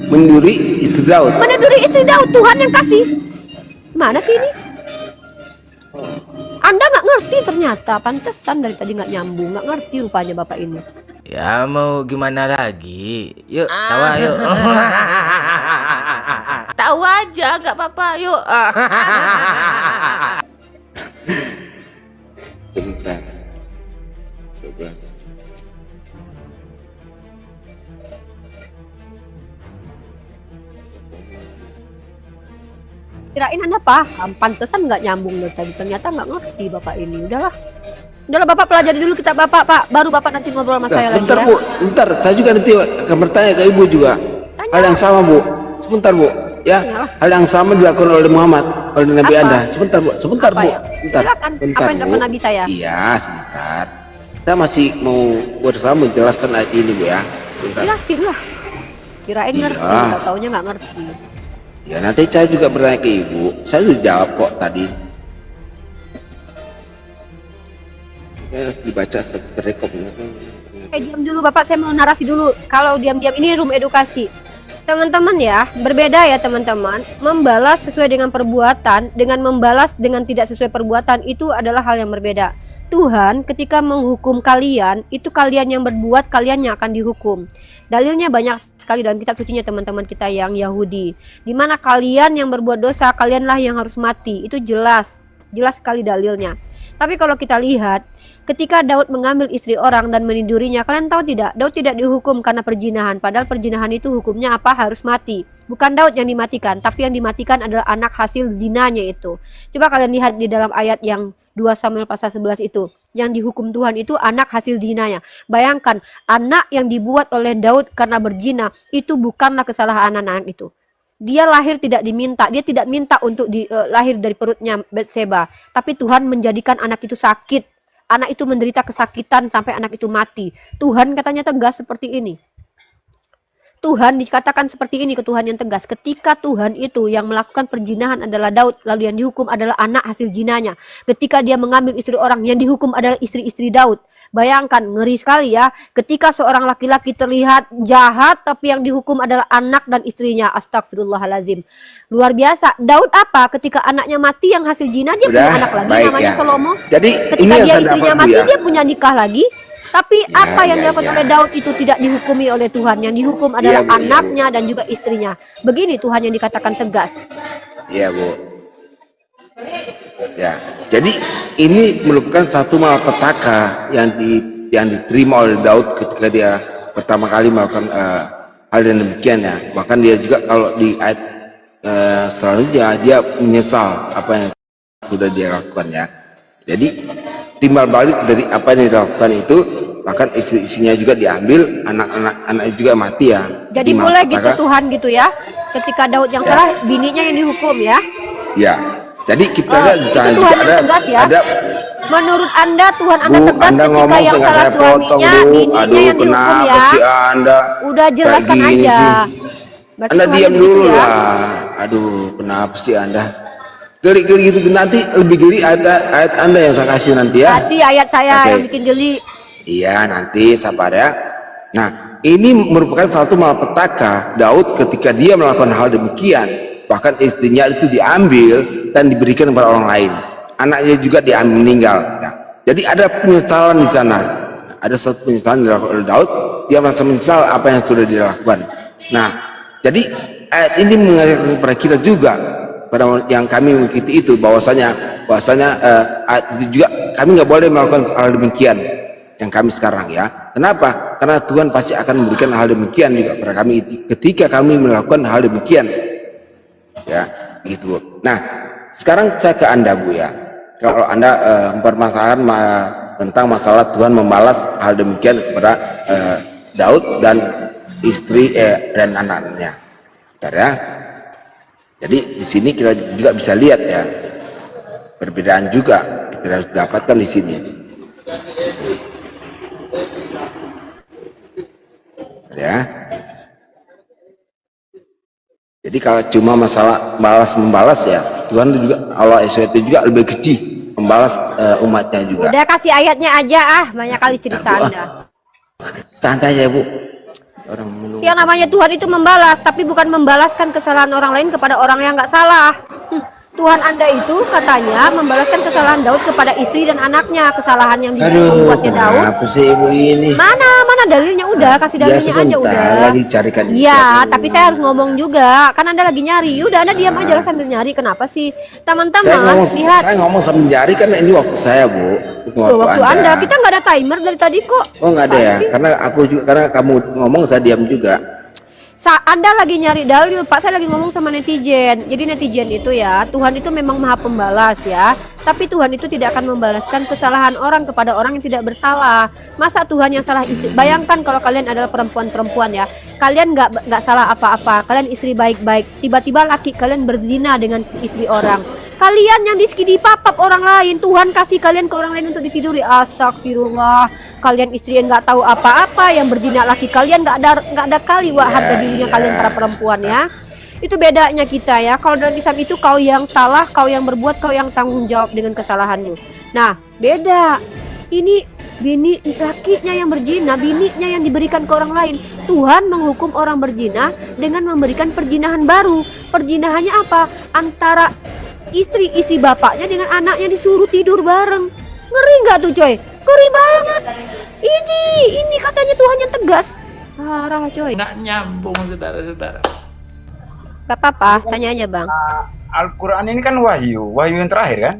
Meniduri istri Daud? Meniduri istri Daud, Tuhan yang kasih. Mana sih ini? Anda nggak ngerti ternyata, pantesan dari tadi nggak nyambung, nggak ngerti rupanya Bapak ini. Ya mau gimana lagi? Yuk, tawa yuk. Tawa aja, nggak apa-apa. Yuk. Sebentar. 12. Kirain Anda paham, pantesan nggak nyambung dari tadi. Ternyata nggak ngerti Bapak ini. Udahlah Bapak pelajari dulu kitab Bapak, Pak. Baru Bapak nanti ngobrol sama saya lagi Bentar, ya. Bu, bentar. Saya juga nanti akan bertanya ke Ibu juga. Tanya. Hal yang sama, Bu. Sebentar, Bu. Ya, Tanyalah. hal yang sama dilakukan oleh Muhammad, oleh Nabi Apa? Anda. Sebentar, Bu. Sebentar, Apa Bu. ya? Sebentar. Silakan. Bentar, Apa yang dilakukan Bu. Nabi saya? Iya, sebentar. Saya masih mau berusaha menjelaskan ayat ini, Bu ya. Bentar. Jelasin lah. Kirain Iya. ngerti, nggak taunya nggak ngerti. Ya, nanti saya juga bertanya ke Ibu. Saya sudah jawab kok tadi. Harus dibaca rekop. Diam dulu Bapak, saya mau narasi dulu. Kalau diam-diam ini room edukasi. Teman-teman ya, berbeda ya teman-teman. Membalas sesuai dengan perbuatan dengan membalas dengan tidak sesuai perbuatan itu adalah hal yang berbeda. Tuhan ketika menghukum kalian, itu kalian yang berbuat, kalian yang akan dihukum. Dalilnya banyak sekali dalam kitab sucinya teman-teman kita yang Yahudi. Dimana kalian yang berbuat dosa, kalianlah yang harus mati. Itu jelas sekali dalilnya. Tapi kalau kita lihat, ketika Daud mengambil istri orang dan menidurinya, kalian tahu tidak? Daud tidak dihukum karena perzinahan. Padahal perzinahan itu hukumnya apa? Harus mati. Bukan Daud yang dimatikan, tapi yang dimatikan adalah anak hasil zinanya itu. Coba kalian lihat di dalam ayat yang 2 Samuel pasal 11 itu. Yang dihukum Tuhan itu anak hasil zinanya. Bayangkan, anak yang dibuat oleh Daud karena berzina, itu bukanlah kesalahan anak itu. Dia lahir tidak diminta, dia tidak minta untuk lahir dari perutnya Batseba. Tapi Tuhan menjadikan anak itu sakit. Anak itu menderita kesakitan sampai anak itu mati. Tuhan katanya tegas seperti ini. Tuhan dikatakan seperti ini ke Tuhan yang tegas. Ketika Tuhan itu yang melakukan perzinahan adalah Daud, lalu yang dihukum adalah anak hasil zinanya. Ketika dia mengambil istri orang, yang dihukum adalah istri-istri Daud. Bayangkan, ngeri sekali ya. Ketika seorang laki-laki terlihat jahat, tapi yang dihukum adalah anak dan istrinya. Astagfirullahalazim. Luar biasa. Daud apa? Ketika anaknya mati yang hasil zina, dia punya anak lagi baik namanya ya. Salomo. Jadi Ketika ini yang dia saya istrinya dapat, Bu, mati, ya. dia punya nikah lagi. Tapi Ya, apa yang ya, dilakukan ya. oleh Daud itu tidak dihukumi oleh Tuhan. Yang dihukum adalah Bu, iya, Bu. anaknya dan juga istrinya. Begini Tuhan yang dikatakan tegas. Iya, Bu. Ya, jadi ini merupakan satu malapetaka yang diterima oleh Daud ketika dia pertama kali melakukan hal yang demikian ya. Bahkan dia juga kalau di ayat selanjutnya dia menyesal apa yang sudah dia lakukan ya. Jadi timbal balik dari apa yang dilakukan itu, bahkan istri-istrinya juga diambil, anak-anak juga mati ya. Jadi boleh gitu Tuhan gitu ya. Ketika Daud yang salah, bininya yang dihukum ya. Ya. Jadi kita lihat di itu sana Tuhan juga yang tegas ya. ada Menurut Anda Tuhan Anda Bu, tegas Anda ketika ngomong yang sengaja salah saya potong, suaminya, Bu. bininya Aduh, yang dihukum kenapa ya. sih Anda Udah jelaskan kayak gini aja. sih? Berarti Anda Tuhan diam yang begitu dulu ya. lah. Aduh, kenapa sih Anda? Geli-geli gitu, nanti lebih geli ayat Anda yang saya kasih nanti ya. Kasih ayat saya Oke. yang bikin geli. Iya, nanti sabar ya. Nah, ini merupakan satu malapetaka Daud ketika dia melakukan hal demikian. Bahkan istrinya itu diambil dan diberikan kepada orang lain. anaknya juga diambil meninggal. Ya. Jadi ada penyesalan di sana. Ada suatu penyesalan dilakukan oleh Daud. Dia merasa menyesal apa yang sudah dilakukan. Nah, jadi ayat ini mengajarkan kepada kita juga, pada yang kami mengikuti itu, bahwasanya ayat itu juga kami nggak boleh melakukan hal demikian yang kami sekarang ya. Kenapa? Karena Tuhan pasti akan memberikan hal demikian juga kepada kami ketika kami melakukan hal demikian. Ya, gitu. Nah, sekarang saya ke Anda, Bu ya. Kalau Anda mempermasalahkan tentang masalah Tuhan membalas hal demikian kepada Daud dan istri dan anak-anaknya. Bentar ya. Jadi di sini kita juga bisa lihat ya, perbedaan juga kita harus dapatkan di sini. Ya. Jadi kalau cuma masalah balas-membalas ya, Tuhan juga, Allah SWT juga lebih kecil membalas umatnya juga. Udah kasih ayatnya aja banyak kali cerita Anda. Santai ya, Bu. Orang menunggu. Yang namanya Tuhan itu membalas, tapi bukan membalaskan kesalahan orang lain kepada orang yang nggak salah. Tuhan Anda itu katanya membalaskan kesalahan Daud kepada istri dan anaknya, kesalahan yang membuatnya Daud. Apa sih Ibu ini? Mana dalilnya, udah kasih dalilnya aja udah. Lagi carikan. Iya, tapi saya harus ngomong juga. Kan Anda lagi nyari. Udah Anda diam aja lah sambil nyari. Kenapa sih? Teman-teman, lihat. Saya ngomong sambil nyari kan ini waktu saya, Bu. Waktu Anda. Kita nggak ada timer dari tadi kok. Oh, nggak ada ya? Karena kamu ngomong saya diam juga. Anda lagi nyari dalil, Pak. Saya lagi ngomong sama netizen. Jadi netizen itu ya, Tuhan itu memang maha pembalas ya. Tapi Tuhan itu tidak akan membalaskan kesalahan orang kepada orang yang tidak bersalah. Masa Tuhan yang salah istri? Bayangkan kalau kalian adalah perempuan-perempuan ya. Kalian nggak salah apa-apa. Kalian istri baik-baik. Tiba-tiba laki kalian berzina dengan istri orang. Kalian yang dipapap orang lain, Tuhan kasih kalian ke orang lain untuk ditiduri. Astagfirullah. Kalian istri yang nggak tahu apa-apa, yang berzina laki kalian nggak ada kali harga dirinya kalian para perempuan ya. Itu bedanya kita ya. Kalau dalam Islam itu kau yang salah, kau yang berbuat, kau yang tanggung jawab dengan kesalahanmu. Nah, beda. Ini bini lakinya yang berzina, bininya yang diberikan ke orang lain. Tuhan menghukum orang berzina dengan memberikan perjinahan baru. Perjinahannya apa? Antara istri bapaknya dengan anaknya disuruh tidur bareng. Ngeri nggak tuh coy? Ngeri banget. Ini katanya Tuhan yang tegas. Parah coy. Nggak nyambung, saudara-saudara. Gak apa-apa, tanya aja bang. Al-Quran ini kan wahyu yang terakhir kan?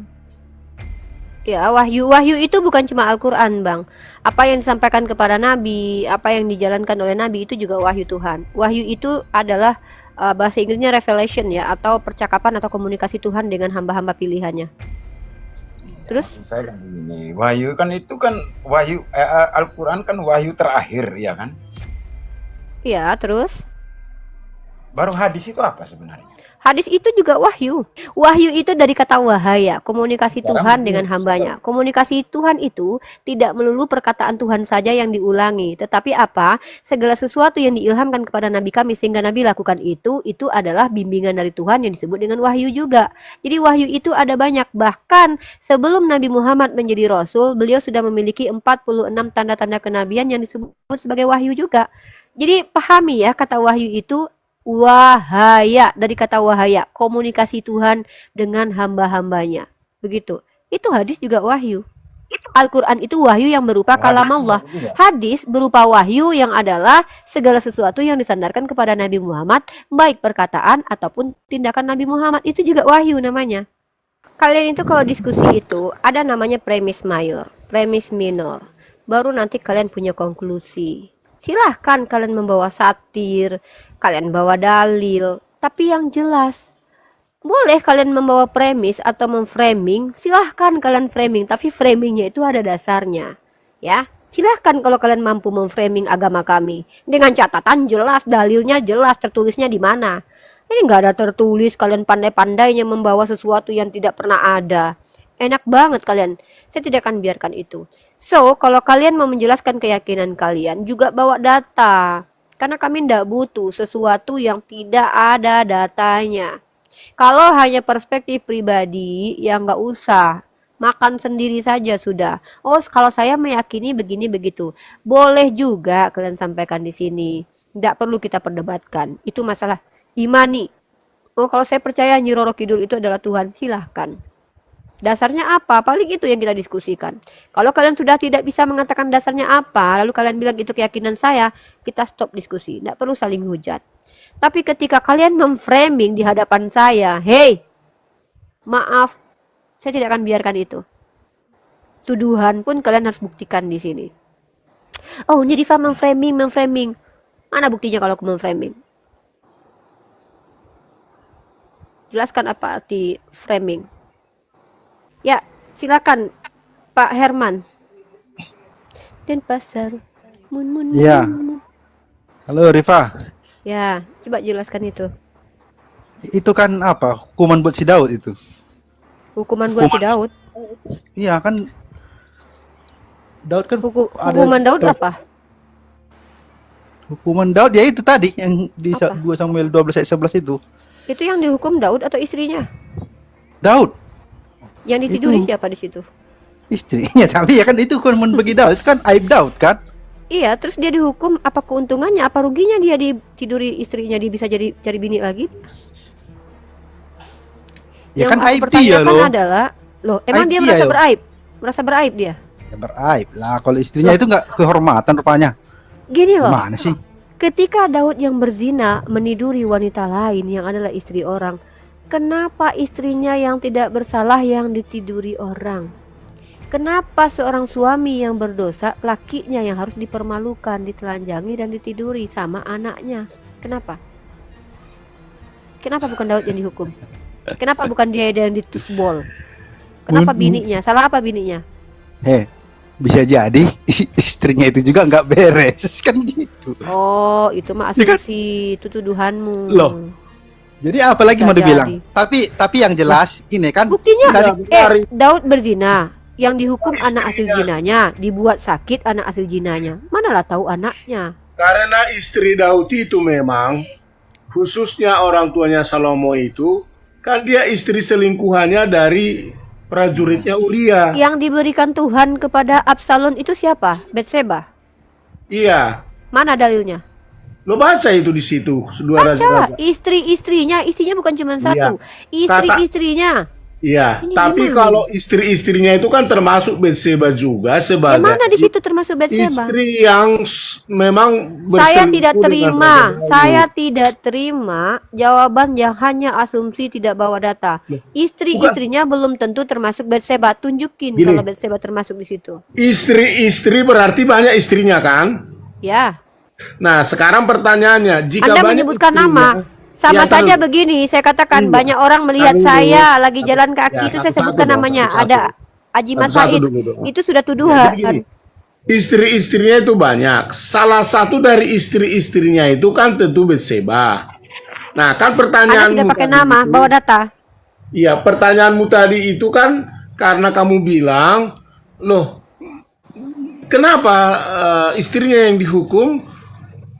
Ya, wahyu itu bukan cuma Al-Quran bang. Apa yang disampaikan kepada Nabi, apa yang dijalankan oleh Nabi itu juga wahyu Tuhan. Wahyu itu adalah bahasa Inggrisnya revelation ya, atau percakapan atau komunikasi Tuhan dengan hamba-hamba pilihannya. Terus? Saya kan begini, wahyu kan itu kan wahyu Al-Quran kan wahyu terakhir ya kan? Iya, terus? Baru hadis itu apa sebenarnya? Hadis itu juga wahyu. Wahyu itu dari kata wahaya, komunikasi Tuhan dengan hambanya. Komunikasi Tuhan itu tidak melulu perkataan Tuhan saja yang diulangi, tetapi apa? Segala sesuatu yang diilhamkan kepada Nabi kami sehingga Nabi lakukan itu adalah bimbingan dari Tuhan yang disebut dengan wahyu juga. Jadi wahyu itu ada banyak. Bahkan sebelum Nabi Muhammad menjadi Rasul, beliau sudah memiliki 46 tanda-tanda kenabian yang disebut sebagai wahyu juga. Jadi pahami ya, kata wahyu itu wahaya, dari kata wahaya, komunikasi Tuhan dengan hamba-hambanya. Begitu. Itu hadis juga wahyu. Al-Quran itu wahyu yang berupa kalam Allah. Hadis berupa wahyu yang adalah segala sesuatu yang disandarkan kepada Nabi Muhammad, baik perkataan ataupun tindakan Nabi Muhammad. Itu juga wahyu namanya. Kalian itu kalau diskusi itu ada namanya premis mayor, premis minor. Baru nanti kalian punya konklusi. Silahkan kalian membawa satir, kalian bawa dalil, tapi yang jelas. Boleh kalian membawa premis atau memframing, silahkan kalian framing, tapi framingnya itu ada dasarnya. Ya, silahkan kalau kalian mampu memframing agama kami dengan catatan jelas, dalilnya jelas, tertulisnya di mana. Ini nggak ada tertulis, kalian pandai-pandainya membawa sesuatu yang tidak pernah ada. Enak banget kalian. Saya tidak akan biarkan itu. So, kalau kalian mau menjelaskan keyakinan kalian, juga bawa data. Karena kami tidak butuh sesuatu yang tidak ada datanya. Kalau hanya perspektif pribadi, ya nggak usah. Makan sendiri saja sudah. Oh, kalau saya meyakini begini begitu. Boleh juga kalian sampaikan di sini. Tidak perlu kita perdebatkan. Itu masalah imani. Oh, kalau saya percaya Nyi Roro Kidul itu adalah Tuhan, silahkan. Dasarnya apa? Paling itu yang kita diskusikan. Kalau kalian sudah tidak bisa mengatakan dasarnya apa, lalu kalian bilang itu keyakinan saya, kita stop diskusi. Tidak perlu saling hujat. Tapi ketika kalian memframing di hadapan saya, hey, maaf, saya tidak akan biarkan itu. Tuduhan pun kalian harus buktikan di sini. Oh, ini Rifa memframing. Mana buktinya kalau aku memframing? Jelaskan apa arti framing. Ya, silakan Pak Herman. Dan pasar. Iya. Halo Rifa. Ya, coba jelaskan itu. Itu kan apa? Hukuman buat si Daud itu. Hukuman buat si Daud. Iya kan. Daud kan Hukuman Daud apa? Hukuman Daud ya itu tadi yang di Apa? 2 Samuel 12 ayat 11 itu. Itu yang dihukum Daud atau istrinya? Daud. Yang ditiduri Itu. siapa di situ? Istrinya, tapi ya kan itu hukuman bagi Daud, kan aib Daud kan? Iya, terus dia dihukum, apa keuntungannya, apa ruginya dia ditiduri istrinya, dia bisa jadi cari bini lagi? Ya Yang kan aku aib dia pertanyakan loh. adalah, loh, emang Aib dia dia, merasa yo. beraib? Merasa beraib dia? Ya beraib lah, kalau istrinya itu nggak kehormatan rupanya. Gini loh, Mana sih? ketika Daud yang berzina meniduri wanita lain yang adalah istri orang, kenapa istrinya yang tidak bersalah yang ditiduri orang? Kenapa seorang suami yang berdosa, lakinya yang harus dipermalukan, ditelanjangi dan ditiduri sama anaknya? Kenapa? Kenapa bukan Daud yang dihukum? Kenapa bukan dia yang ditusbol? Kenapa bininya? Salah apa bininya? Bisa jadi istrinya itu juga nggak beres kan gitu. Oh, itu mah Ya kan? asumsi, itu tuduhanmu. Loh. Jadi apa lagi Bisa mau dibilang? jadi. Tapi yang jelas ini kan Buktinya, tadi Daud berzina, yang dihukum anak hasil zinanya, dibuat sakit anak hasil zinanya. Manalah tahu anaknya. Karena istri Daud itu memang, khususnya orang tuanya Salomo itu, kan dia istri selingkuhannya dari prajuritnya Uria. Yang diberikan Tuhan kepada Absalom itu siapa? Batseba. Iya, Mana dalilnya? lo baca itu di situ, dua Bacalah, raja-raja. istrinya bukan cuma satu. Istri-istrinya. Iya, Ini tapi gimana? kalau istri-istrinya itu kan termasuk Batseba juga Yang sebagai mana di situ termasuk Batseba? istri yang memang Saya berselingkuh tidak dengan terima, Raja Daud. saya tidak terima jawaban yang hanya asumsi tidak bawa data. Istri-istrinya belum tentu termasuk Batseba. Tunjukin Gini. kalau Batseba termasuk di situ. Istri-istri berarti banyak istrinya kan? Ya, Nah, sekarang pertanyaannya, jika Anda banyak menyebutkan istrinya, nama. Sama ya, saja taruh. begini, saya katakan Iya. banyak orang melihat Taruh saya dulu. lagi jalan kaki Ya, itu saya satu-satu sebutkan dong, namanya. satu-satu. Ada Haji Mas Satu-satu Said. dulu dong. Itu sudah Ya, tuduhan. jadi gini, istri-istrinya itu banyak. Salah satu dari istri-istrinya itu kan tentu Batseba. Nah, kan Anda pertanyaanmu sudah pakai tadi nama, itu- bawa data. Iya, pertanyaanmu tadi itu kan karena kamu bilang, loh, kenapa istrinya yang dihukum?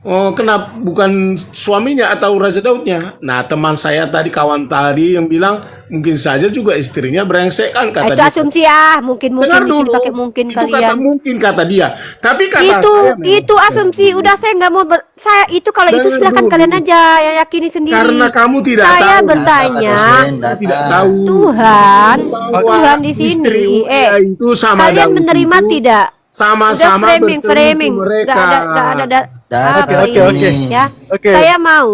Oh, kenapa bukan suaminya atau Raja Daudnya? Nah, teman saya tadi, kawan tadi yang bilang mungkin saja juga istrinya brengsek kan kata Itu dia. asumsi ya, mungkin Dengar di sini dulu, pakai mungkin itu kata kalian. mungkin kata dia. Tapi kata Itu saya memang- itu asumsi. Udah saya nggak mau saya itu kalau itu Dengar silakan dulu. kalian aja yang yakini sendiri. Karena kamu tidak Saya tahu. bertanya, Kamu tidak tahu. Tuhan bahwa di istri sini. Uria itu sama Kalian Daud menerima itu tidak? Udah sama-sama framing, berselingkuh mereka. Nggak ada apa Oke, ini, oke. ya. Oke. Saya mau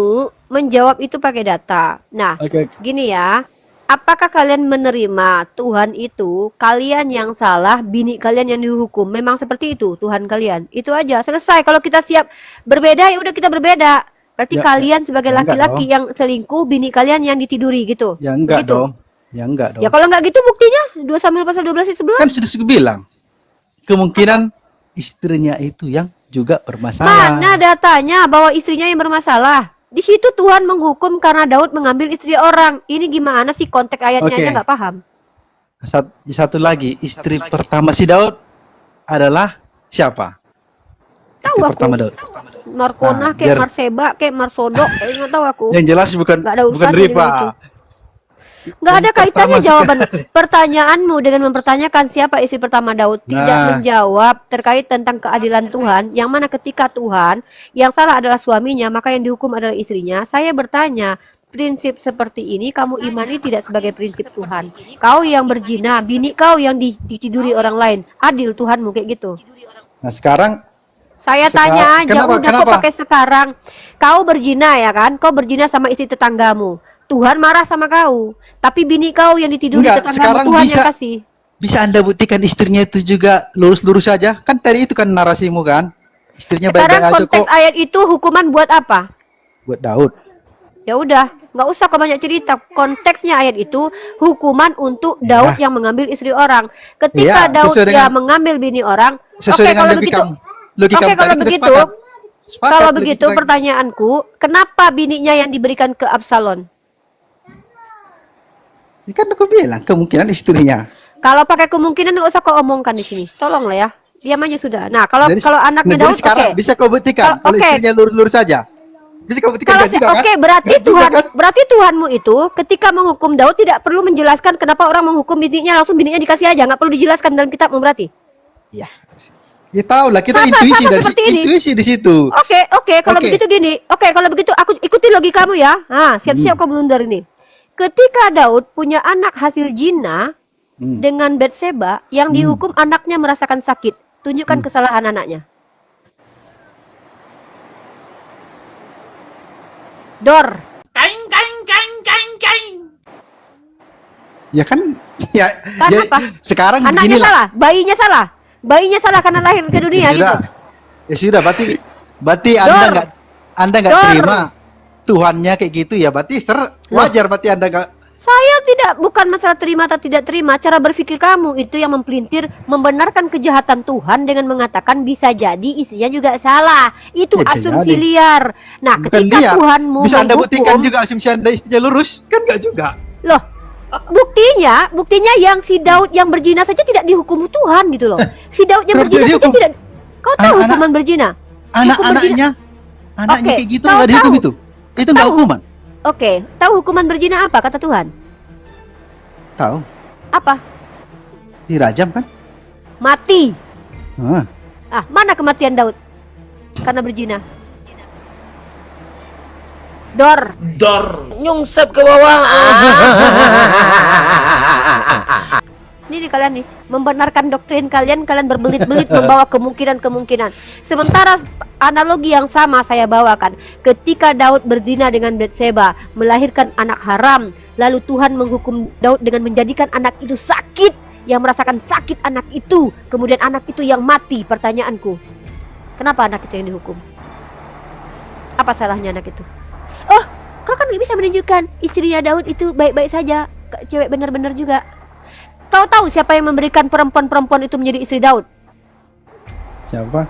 menjawab itu pakai data. Nah, Oke. gini ya. Apakah kalian menerima Tuhan itu kalian yang salah, bini kalian yang dihukum? Memang seperti itu Tuhan kalian. Itu aja, selesai. Kalau kita siap berbeda ya udah kita berbeda. Berarti Ya, kalian sebagai ya enggak laki-laki yang selingkuh, bini kalian yang ditiduri gitu. Ya enggak Begitu? dong. Ya enggak dong. Ya kalau enggak gitu buktinya 2 Samuel pasal 12 ayat 11. Kan sudah saya bilang. Kemungkinan istrinya itu yang juga bermasalah. Mana datanya bahwa istrinya yang bermasalah? Di situ Tuhan menghukum karena Daud mengambil istri orang. Ini gimana sih konteks ayatnya Oke. aja nggak paham. Satu lagi, istri pertama si Daud adalah siapa? Tahu Istri aku. pertama Daud. Markona Nah, kayak biar- Marseba kayak Marsodok, nggak tahu aku. Yang jelas bukan Nggak ada bukan urusannya dengan Rifa. itu. Nggak ada Yang kaitannya pertama jawaban sekali. pertanyaanmu dengan mempertanyakan siapa istri pertama Daud. Tidak Nah. menjawab terkait tentang keadilan Tuhan. Yang mana ketika Tuhan yang salah adalah suaminya, maka yang dihukum adalah istrinya. Saya bertanya, prinsip seperti ini kamu imani tidak sebagai prinsip Tuhan. Kau yang berzina, bini kau yang ditiduri orang lain. Adil Tuhanmu kayak gitu. Nah sekarang Saya tanya aja, kenapa- udah kok kenapa? pakai sekarang. Kau berzina ya kan? Kau berzina sama istri tetanggamu. Tuhan marah sama kau. Tapi bini kau yang ditiduri Enggak, tetanggamu, sekarang Tuhan bisa- yang kasih. bisa Anda buktikan istrinya itu juga lurus-lurus saja. Kan tadi itu kan narasimu kan. Istrinya Sekarang baik-baik aja konteks kok ayat itu hukuman buat apa? buat Daud. Ya udah, nggak usah kau banyak cerita. Konteksnya ayat itu hukuman untuk Daud yang mengambil istri orang. Ketika Iya, Daud sesuai dia dengan- mengambil bini orang, Sesuai oke dengan kalau logika begitu, logika oke kalau tadi kita begitu, sepakat. Sepakat kalau logika begitu kita. pertanyaanku, kenapa bininya yang diberikan ke Absalom? Ya kan aku bilang kemungkinan istrinya. Kalau pakai kemungkinan nggak usah kau omongkan di sini. Tolonglah ya, diam aja sudah. Nah kalau Jadi- anaknya jadi Daud, sekarang oke. bisa kau buktikan kalau Oke. istrinya lurus-lurus saja. Bisa kau buktikan Kalau nggak juga kan? oke, berarti Nggak juga Tuhan, kan? berarti Tuhanmu itu ketika menghukum Daud tidak perlu menjelaskan kenapa orang menghukum bininya, langsung bininya dikasih aja, nggak perlu dijelaskan dalam kitabmu berarti. Ya. Ya tahu lah kita Sama- intuisi sama dari seperti ini. intuisi di situ. Oke, kalau Oke. begitu gini. Oke, kalau begitu aku ikuti logikamu ya. Ah, siap-siap kau blunder ini. Ketika Daud punya anak hasil zina dengan Batseba, yang dihukum anaknya merasakan sakit. Tunjukkan kesalahan anaknya. Dor. Ya kan ya, Kan ya apa? sekarang Anaknya beginilah. salah, bayinya salah. Bayinya salah karena lahir ke dunia Ya gitu. sudah. Ya sudah berarti Dor. Anda nggak Dor. terima Tuhannya kayak gitu ya berarti wajar berarti Anda nggak. Saya bukan masalah terima atau tidak terima. Cara berpikir kamu itu yang mempelintir, membenarkan kejahatan Tuhan dengan mengatakan bisa jadi istrinya juga salah. Itu Ya, bisa asumsi jadi. liar. Nah, Bukan ketika dia. Tuhanmu Bisa Anda buktikan menghukum, juga asumsi Anda istrinya lurus kan nggak juga. loh, buktinya yang si Daud yang berzina saja tidak dihukum Tuhan gitu loh. Si Daud yang Berarti berzina saja dihukum. tidak. Kau tahu Anak-anak- hukuman berzina? Hukum berzina- Anaknya Oke, kayak gitu tahu- nggak dihukum tahu. itu. Itu nggak Tahu. hukuman. Oke, tahu hukuman berzina apa kata Tuhan? Tahu. Apa? Dirajam kan? Mati. Ah. Ah, mana kematian Daud? Karena berzina. Dor. Nyungsep ke bawah. Ini nih kalian nih, membenarkan doktrin kalian berbelit-belit membawa kemungkinan-kemungkinan. Sementara analogi yang sama saya bawakan. Ketika Daud berzina dengan Batseba, melahirkan anak haram, lalu Tuhan menghukum Daud dengan menjadikan anak itu sakit, yang merasakan sakit anak itu, kemudian anak itu yang mati. Pertanyaanku, kenapa anak itu yang dihukum? Apa salahnya anak itu? Oh, kau kan bisa menunjukkan istrinya Daud itu baik-baik saja, cewek benar-benar juga. Kau tahu siapa yang memberikan perempuan-perempuan itu menjadi istri Daud? Siapa?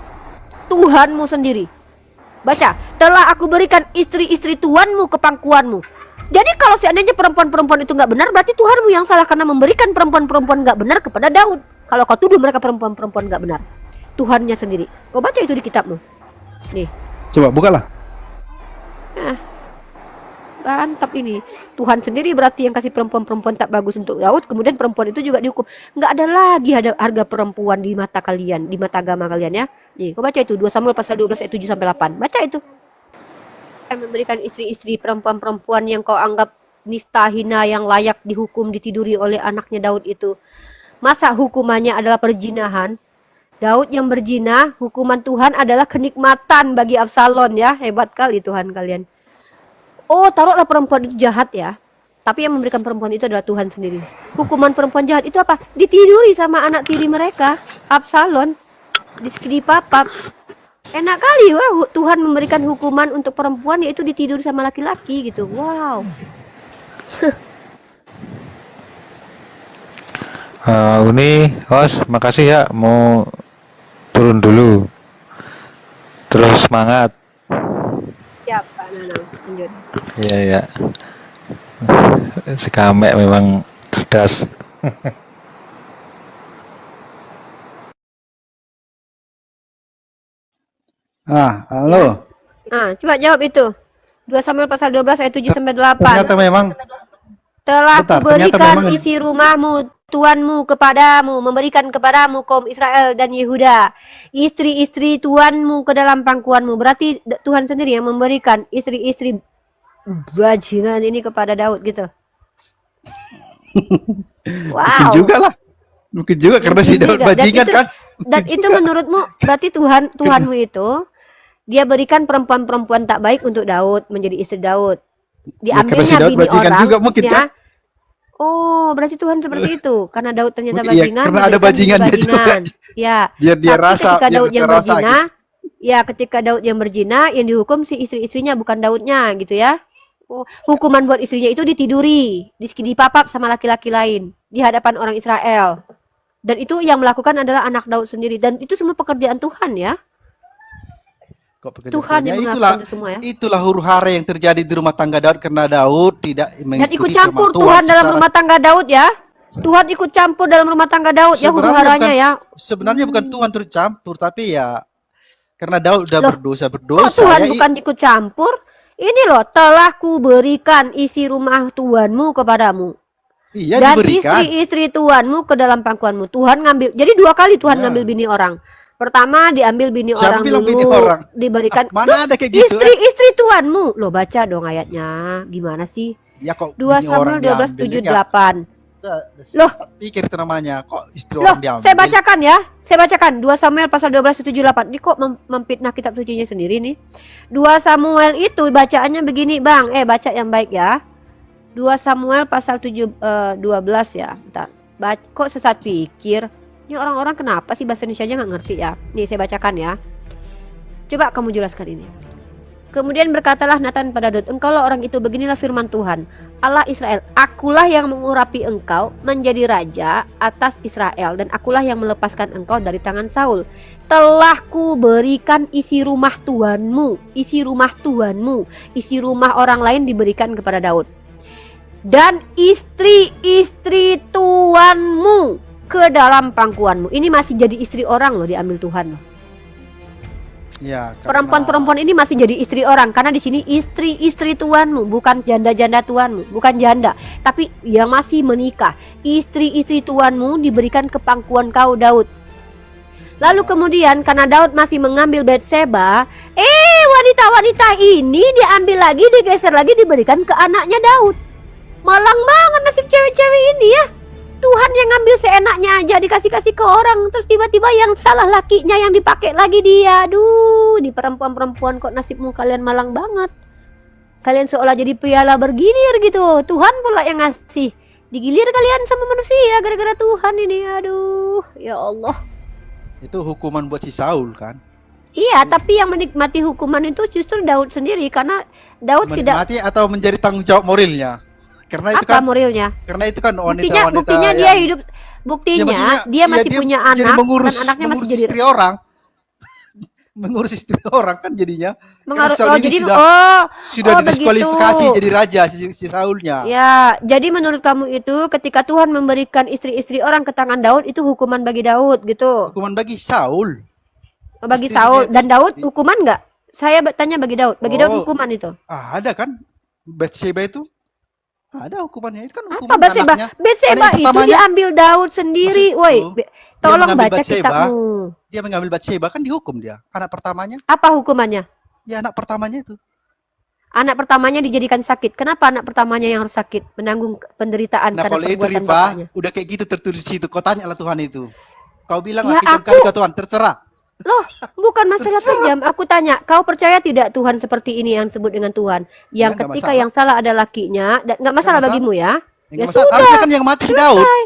Tuhanmu sendiri. Baca, telah aku berikan istri-istri Tuhanmu ke pangkuanmu. Jadi kalau seandainya perempuan-perempuan itu nggak benar, berarti Tuhanmu yang salah karena memberikan perempuan-perempuan nggak benar kepada Daud. Kalau kau tuduh mereka perempuan-perempuan nggak benar, Tuhannya sendiri. Kau baca itu di kitabmu. Nih, Coba bukalah. mantap ini. Tuhan sendiri berarti yang kasih perempuan-perempuan tak bagus untuk Daud, kemudian perempuan itu juga dihukum. Nggak ada lagi ada harga perempuan di mata kalian, di mata agama kalian ya. Nih, kau baca itu 2 Samuel pasal 12 ayat 7 sampai 8. Baca itu. Yang memberikan istri-istri perempuan-perempuan yang kau anggap nista hina yang layak dihukum ditiduri oleh anaknya Daud itu. Masa hukumannya adalah perzinahan? Daud yang berzina, hukuman Tuhan adalah kenikmatan bagi Absalom ya. Hebat kali Tuhan kalian. Oh, taruhlah perempuan itu jahat ya. Tapi yang memberikan perempuan itu adalah Tuhan sendiri. Hukuman perempuan jahat itu apa? Ditiduri sama anak tiri mereka, Absalom. Dipapap. Enak kali wah Tuhan memberikan hukuman untuk perempuan yaitu ditiduri sama laki-laki gitu. Wow. Uni, Os, makasih ya, mau turun dulu. Terus semangat. Siap, Pak Nanang. Lanjut. Iya ya. Si Kamek memang cerdas. Halo. Coba jawab itu. 2 Samuel pasal 12 ayat 7 sampai 8. Ternyata memang Telah Bentar, kuberikan ternyata memang- isi rumahmu Tuanmu kepadamu, memberikan kepadamu kaum Israel dan Yehuda, istri-istri Tuanmu ke dalam pangkuanmu. Berarti Tuhan sendiri yang memberikan istri-istri bajingan ini kepada Daud gitu. Mungkin Wow. juga lah. Mungkin juga karena si Mungkin Daud juga. bajingan kan. Dan itu menurutmu berarti Tuhanmu itu dia berikan perempuan-perempuan tak baik untuk Daud menjadi istri Daud. Ya, karena si Diambilnya Daud bini bajingan orang juga mungkin ya. kan. Oh, berarti Tuhan seperti itu. Karena Daud ternyata Mungkin, iya, bajingan. karena ada diberikan bajingannya juga. bajingan. Ya. Biar dia Tapi rasa, ketika biar Daud yang terasa berzina, ya ketika Daud yang berzina, yang dihukum si istri-istrinya bukan Daudnya gitu ya. Oh, hukuman buat istrinya itu ditiduri, dipapap sama laki-laki lain di hadapan orang Israel. Dan itu yang melakukan adalah anak Daud sendiri. Dan itu semua pekerjaan Tuhan ya. Kok pekerjaan Tuhan yang Tuhannya? melakukan itu semua ya. Itulah huru-hara yang terjadi di rumah tangga Daud karena Daud tidak Dan mengikuti ikut campur firman Tuhan dalam secara- rumah tangga Daud ya. Tuhan ikut campur dalam rumah tangga Daud ya huru-haranya ya. Sebenarnya bukan Tuhan turut campur, tapi ya karena Daud udah Loh, berdosa Kok ya, Tuhan bukan ikut campur? Ini loh, telah ku berikan isi rumah Tuhanmu kepadamu. iya Dan diberikan. istri-istri Tuhanmu ke dalam pangkuanmu. Tuhan ngambil. Jadi 2 kali Tuhan ngambil bini orang. Pertama diambil bini Siapa orang bilang dulu. bini orang? Diberikan. Mana ada kayak gitu? Istri-istri Tuhanmu. Loh baca dong ayatnya. Gimana sih? Ya kok 2 bini Samuel orang diambil? 12:7-8. Loh, pikir itu namanya kok istri Loh, orang diambil. saya bacakan ya. Saya bacakan 2 Samuel pasal 12:7-8. Ini kok memfitnah kitab sucinya sendiri nih. 2 Samuel itu bacaannya begini, Bang. Baca yang baik ya. 2 Samuel pasal 12 ya. Bentar. Kok sesat pikir? Ini orang-orang kenapa sih bahasa Indonesia aja nggak ngerti ya? Nih saya bacakan ya. Coba kamu jelaskan ini. Kemudian berkatalah Nathan pada Daud, engkaulah orang itu, beginilah firman Tuhan, Allah Israel, akulah yang mengurapi engkau menjadi raja atas Israel, dan akulah yang melepaskan engkau dari tangan Saul. Telah ku berikan isi rumah Tuhanmu, isi rumah Tuhanmu, isi rumah orang lain diberikan kepada Daud. Dan istri-istri Tuhanmu ke dalam pangkuanmu. Ini masih jadi istri orang loh, diambil Tuhan loh. Ya, Perempuan-perempuan ini masih jadi istri orang karena di sini istri-istri tuanmu, bukan janda-janda tuanmu, bukan janda, tapi yang masih menikah. Istri-istri tuanmu diberikan ke pangkuan kau Daud. Lalu kemudian karena Daud masih mengambil Batseba, wanita-wanita ini diambil lagi, digeser lagi, diberikan ke anaknya Daud. Malang banget nasib cewek-cewek ini ya. Tuhan yang ngambil seenaknya aja, dikasih-kasih ke orang, terus tiba-tiba yang salah lakinya yang dipakai lagi dia. Aduh, di perempuan-perempuan kok nasibmu kalian malang banget. Kalian seolah jadi piala bergilir gitu. Tuhan pula yang ngasih. Digilir kalian sama manusia gara-gara Tuhan ini. Aduh, ya Allah. itu hukuman buat si Saul kan. Iya, tapi yang menikmati hukuman itu justru Daud sendiri karena Daud tidak. Menikmati atau menjadi tanggung jawab moralnya. Karena itu Apa kan moralnya? karena itu kan Buktinya wanita-wanita dia yang- hidup. Buktinya maksudnya, dia masih dia punya jadi anak mengurus, dan anaknya masih mengurus jadi istri orang. Mengurus istri orang kan jadinya. Karena Saul ini jadi sudah didiskualifikasi begitu. jadi raja si Saulnya. Ya, jadi menurut kamu itu ketika Tuhan memberikan istri-istri orang ke tangan Daud itu hukuman bagi Daud gitu. Hukuman bagi Saul. Bagi Istri Saul dia dan Daud hukuman nggak? Saya tanya bagi Daud. Bagi Daud Oh. hukuman itu. Ada kan Batseba itu? Ada hukumannya. Itu kan Apa hukuman Batseba? anaknya. Batseba Anak itu pertamanya. diambil Daud sendiri. Maksud Woi, itu, tolong mengambil baca Batseba. kitabmu. Dia mengambil Batseba kan dihukum dia. Anak pertamanya. Apa hukumannya? Ya anak pertamanya itu. Anak pertamanya dijadikan sakit. Kenapa anak pertamanya yang harus sakit? Menanggung penderitaan Nah karena kalau itu perbuatan Rifa, bapaknya. udah kayak gitu tertulis di situ. Kau tanya lah Tuhan itu. Kau bilang Ya, lah kejam aku- kali ke Tuhan, terserah. Loh, bukan masalah kejam. Aku tanya, kau percaya tidak Tuhan seperti ini yang disebut dengan Tuhan? Yang nggak ketika masalah. yang salah ada lakinya, dan nggak masalah masalah. bagimu ya? Yang Ya masalah. sudah. Harusnya kan yang mati si Daud. Harusnya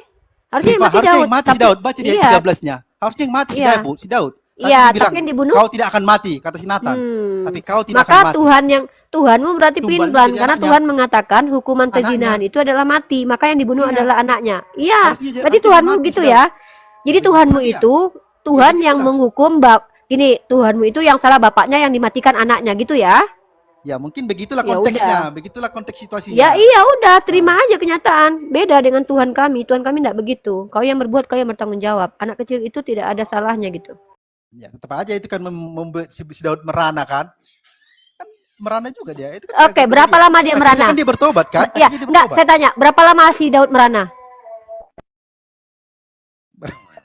yang Rifa, mati harusnya Daud. yang mati si tapi- Daud. Baca di ayat iya. 13-nya. Harusnya yang mati Iya. si Daud. Tadi Iya, dia bilang, tapi yang dibunuh. kau tidak akan mati, kata si Nathan. Tapi kau tidak Maka akan mati. Tuhanmu berarti Tumbalnya pelin-pelan jadi karena anaknya. Tuhan mengatakan hukuman Anaknya. pezinahan itu adalah mati. Maka yang dibunuh Iya. adalah anaknya. Iya, Harusnya berarti harusnya Tuhanmu mati gitu sudah. ya. Jadi Tuhanmu Iya. itu Tuhan Ya, yang begitulah. menghukum gini, Tuhanmu itu yang salah bapaknya yang dimatikan anaknya gitu ya. Ya mungkin begitulah Ya konteksnya, udah. begitulah konteks situasinya. Ya iya udah, terima aja kenyataan. Beda dengan Tuhan kami. Tuhan kami tidak begitu. Kau yang berbuat, kau yang bertanggung jawab. Anak kecil itu tidak ada salahnya gitu. Ya, tetap aja itu kan membuat si Daud merana kan? Kan merana juga dia. Itu kan Oke, gara-gara berapa lama dia Akhirnya merana? kan dia bertobat kan? Ya, Akhirnya dia enggak, bertobat. saya tanya, berapa lama si Daud merana?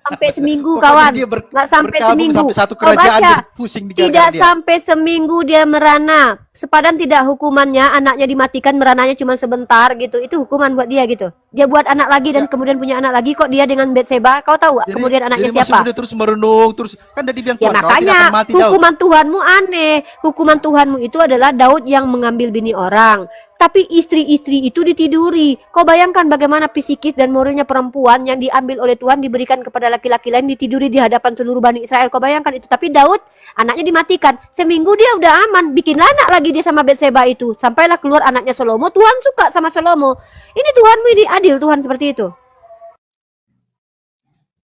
sampai seminggu Pokoknya kawan, dia nggak sampai berkabung seminggu. sampai satu Kau kerajaan baca, dia pusing di tidak dia. sampai seminggu dia merana. Sepadan tidak hukumannya, anaknya dimatikan, merananya cuma sebentar gitu. Itu hukuman buat dia gitu. Dia buat anak lagi dan kemudian punya anak lagi. Kok dia dengan Betseba? Kau tahu kemudian anaknya jadi siapa? dia terus merenung, terus kan udah dibilang Ya Tuhan, kau tidak makanya akan mati Daud. hukuman Tuhanmu aneh. Hukuman Tuhanmu itu adalah Daud yang mengambil bini orang. Tapi istri-istri itu ditiduri. Kau bayangkan bagaimana psikis dan moralnya perempuan yang diambil oleh Tuhan diberikan kepada laki-laki lain, ditiduri di hadapan seluruh Bani Israel. Kau bayangkan itu. Tapi Daud anaknya dimatikan. Seminggu dia udah aman. Bikinlah anak lagi dia sama Betseba itu. Sampailah keluar anaknya Salomo. Tuhan suka sama Salomo. Ini Tuhanmu ini adil Tuhan seperti itu.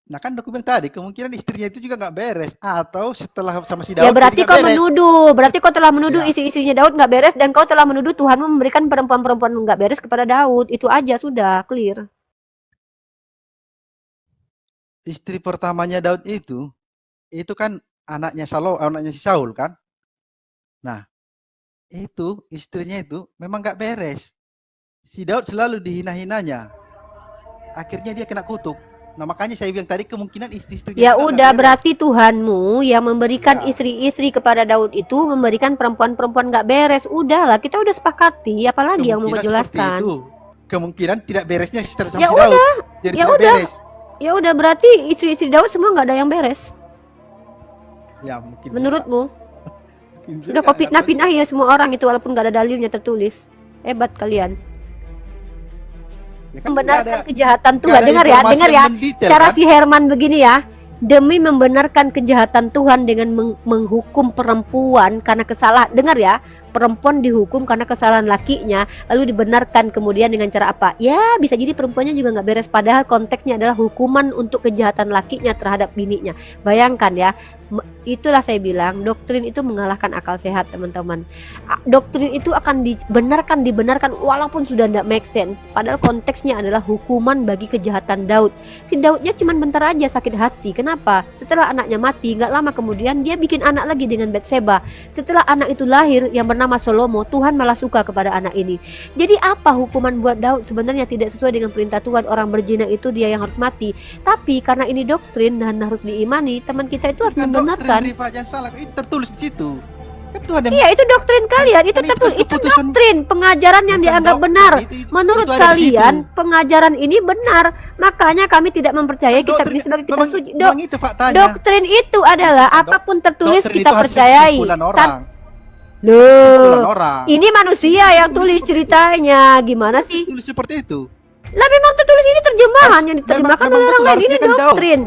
Nah kan dokumen tadi kemungkinan istrinya itu juga nggak beres atau setelah sama si Ya Daud berarti jadi kau nggak beres. menuduh, berarti kau telah menuduh Ya. istri-istrinya Daud nggak beres dan kau telah menuduh Tuhan memberikan perempuan-perempuan nggak beres kepada Daud. Itu aja sudah clear. Istri pertamanya Daud itu kan anaknya si Saul kan. Nah itu istrinya itu memang nggak beres. Si Daud selalu dihina-hinanya. Akhirnya dia kena kutuk. Nah makanya saya bilang tadi kemungkinan istri-istrinya Ya juga nggak udah beres. berarti Tuhanmu yang memberikan Ya. istri-istri kepada Daud itu memberikan perempuan-perempuan nggak beres. Udahlah kita udah sepakati. Apalagi yang mau Kemungkinan seperti menjelaskan? itu. Kemungkinan tidak beresnya setelah sama Ya si Daud. Jadi ya tidak udah. beres. Ya udah berarti istri-istri Daud semua nggak ada yang beres. Ya mungkin. Menurutmu? Mungkin juga, Udah kau nggak tahu. fitnah-fitnah ya semua orang itu walaupun nggak ada dalilnya tertulis. Hebat kalian. Ya kan nggak Membenarkan ada- kejahatan nggak Tuhan. ada Dengar ya, informasi dengar yang ya. mendetail, Cara kan? si Herman begini ya. Demi membenarkan kejahatan Tuhan dengan menghukum perempuan karena kesalahan. Dengar ya. Perempuan dihukum karena kesalahan lakinya, lalu dibenarkan kemudian dengan cara apa? Ya bisa jadi perempuannya juga nggak beres, padahal konteksnya adalah hukuman untuk kejahatan lakinya terhadap bininya. Bayangkan ya, itulah saya bilang doktrin itu mengalahkan akal sehat teman-teman. Doktrin itu akan dibenarkan walaupun sudah tidak make sense, padahal konteksnya adalah hukuman bagi kejahatan Daud. Si Daudnya cuma bentar aja sakit hati. Kenapa? Setelah anaknya mati, nggak lama kemudian dia bikin anak lagi dengan Betseba. Setelah anak itu lahir yang bernama Salomo, Tuhan malah suka kepada anak ini. Jadi apa hukuman buat Daud? Sebenarnya tidak sesuai dengan perintah Tuhan. Orang berzina itu dia yang harus mati. Tapi karena ini doktrin dan harus diimani, teman kita itu harus Bukan membenarkan. doktrin, Rifa, jangan salah. Itu tertulis di situ. Kan Tuhan yang Iya, itu doktrin kalian. Itu Kan itu tertulis. Itu keputusan- doktrin, pengajaran yang bukan dianggap doktrin, benar. itu Menurut ada di kalian, situ. pengajaran ini benar. Makanya kami tidak mempercayai kitab Doktrin- ini sebagai kitab memang- suci. memang itu faktanya. Doktrin itu adalah apapun tertulis Doktrin kita itu hasil percayai. kesimpulan orang. Loh, Kesimpulan orang. ini manusia yang tulis ceritanya. Gimana sih? Tulis seperti itu. Lah memang tertulis ini terjemahan yang Memang- diterjemahkan memang oleh orang betul, lain. Ini harusnya kan Daud. doktrin.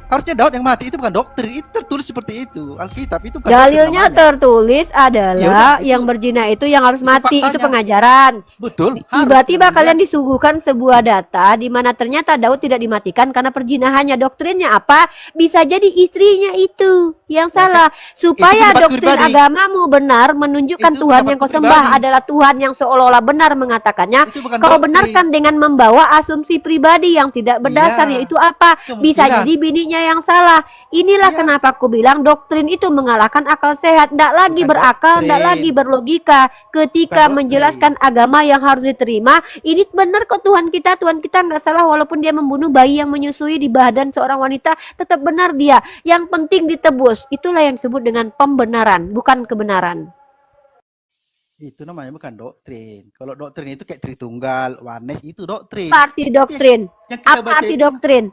Harusnya Daud yang mati, itu bukan doktrin, itu tertulis seperti itu. Alkitab itu bukan Dalilnya doktrin namanya. tertulis Ya adalah udah, itu- yang berzina itu yang harus itu mati. Itu faktanya. pengajaran. Betul. Tiba-tiba harus. kalian disuguhkan sebuah data di mana ternyata Daud tidak dimatikan karena perzinahannya. Doktrinnya apa? Bisa jadi istrinya itu yang salah. Supaya pendapat doktrin pribadi. agamamu benar menunjukkan Itu Tuhan pendapat yang kau pribadi. sembah adalah Tuhan yang seolah-olah benar mengatakannya. Itu bukan Kau doktrin. benarkan dengan membawa asumsi pribadi yang tidak berdasar, Iya. yaitu apa? Bisa Kemungkinan. jadi bininya yang salah. Inilah Iya. kenapa aku bilang doktrin itu mengalahkan akal sehat. Tidak lagi Bukan berakal, tidak doktrin. lagi berlogika. Ketika Bukan doktrin. menjelaskan agama yang harus diterima, ini benar kok Tuhan kita nggak salah walaupun dia membunuh bayi yang menyusui di badan seorang wanita, tetap benar dia. Yang penting ditebus. Itulah yang disebut dengan pembenaran, bukan kebenaran. Itu namanya bukan doktrin. Kalau doktrin itu kayak Tritunggal, Wanes, itu doktrin. Apa arti doktrin? Yang kita Apa baca arti itu doktrin?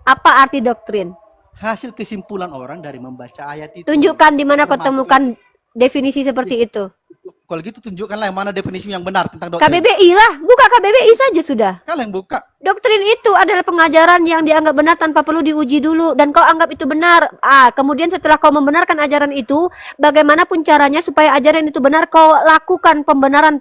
Apa arti doktrin? hasil kesimpulan orang dari membaca ayat itu. Tunjukkan di mana kau Termasuk temukan definisi seperti itu. Kalau gitu tunjukkanlah yang mana definisi yang benar tentang doktrin. KBBI lah, buka KBBI saja sudah. Kalian buka. Doktrin itu adalah pengajaran yang dianggap benar tanpa perlu diuji dulu dan kau anggap itu benar. Kemudian setelah kau membenarkan ajaran itu, bagaimanapun caranya supaya ajaran itu benar, kau lakukan pembenaran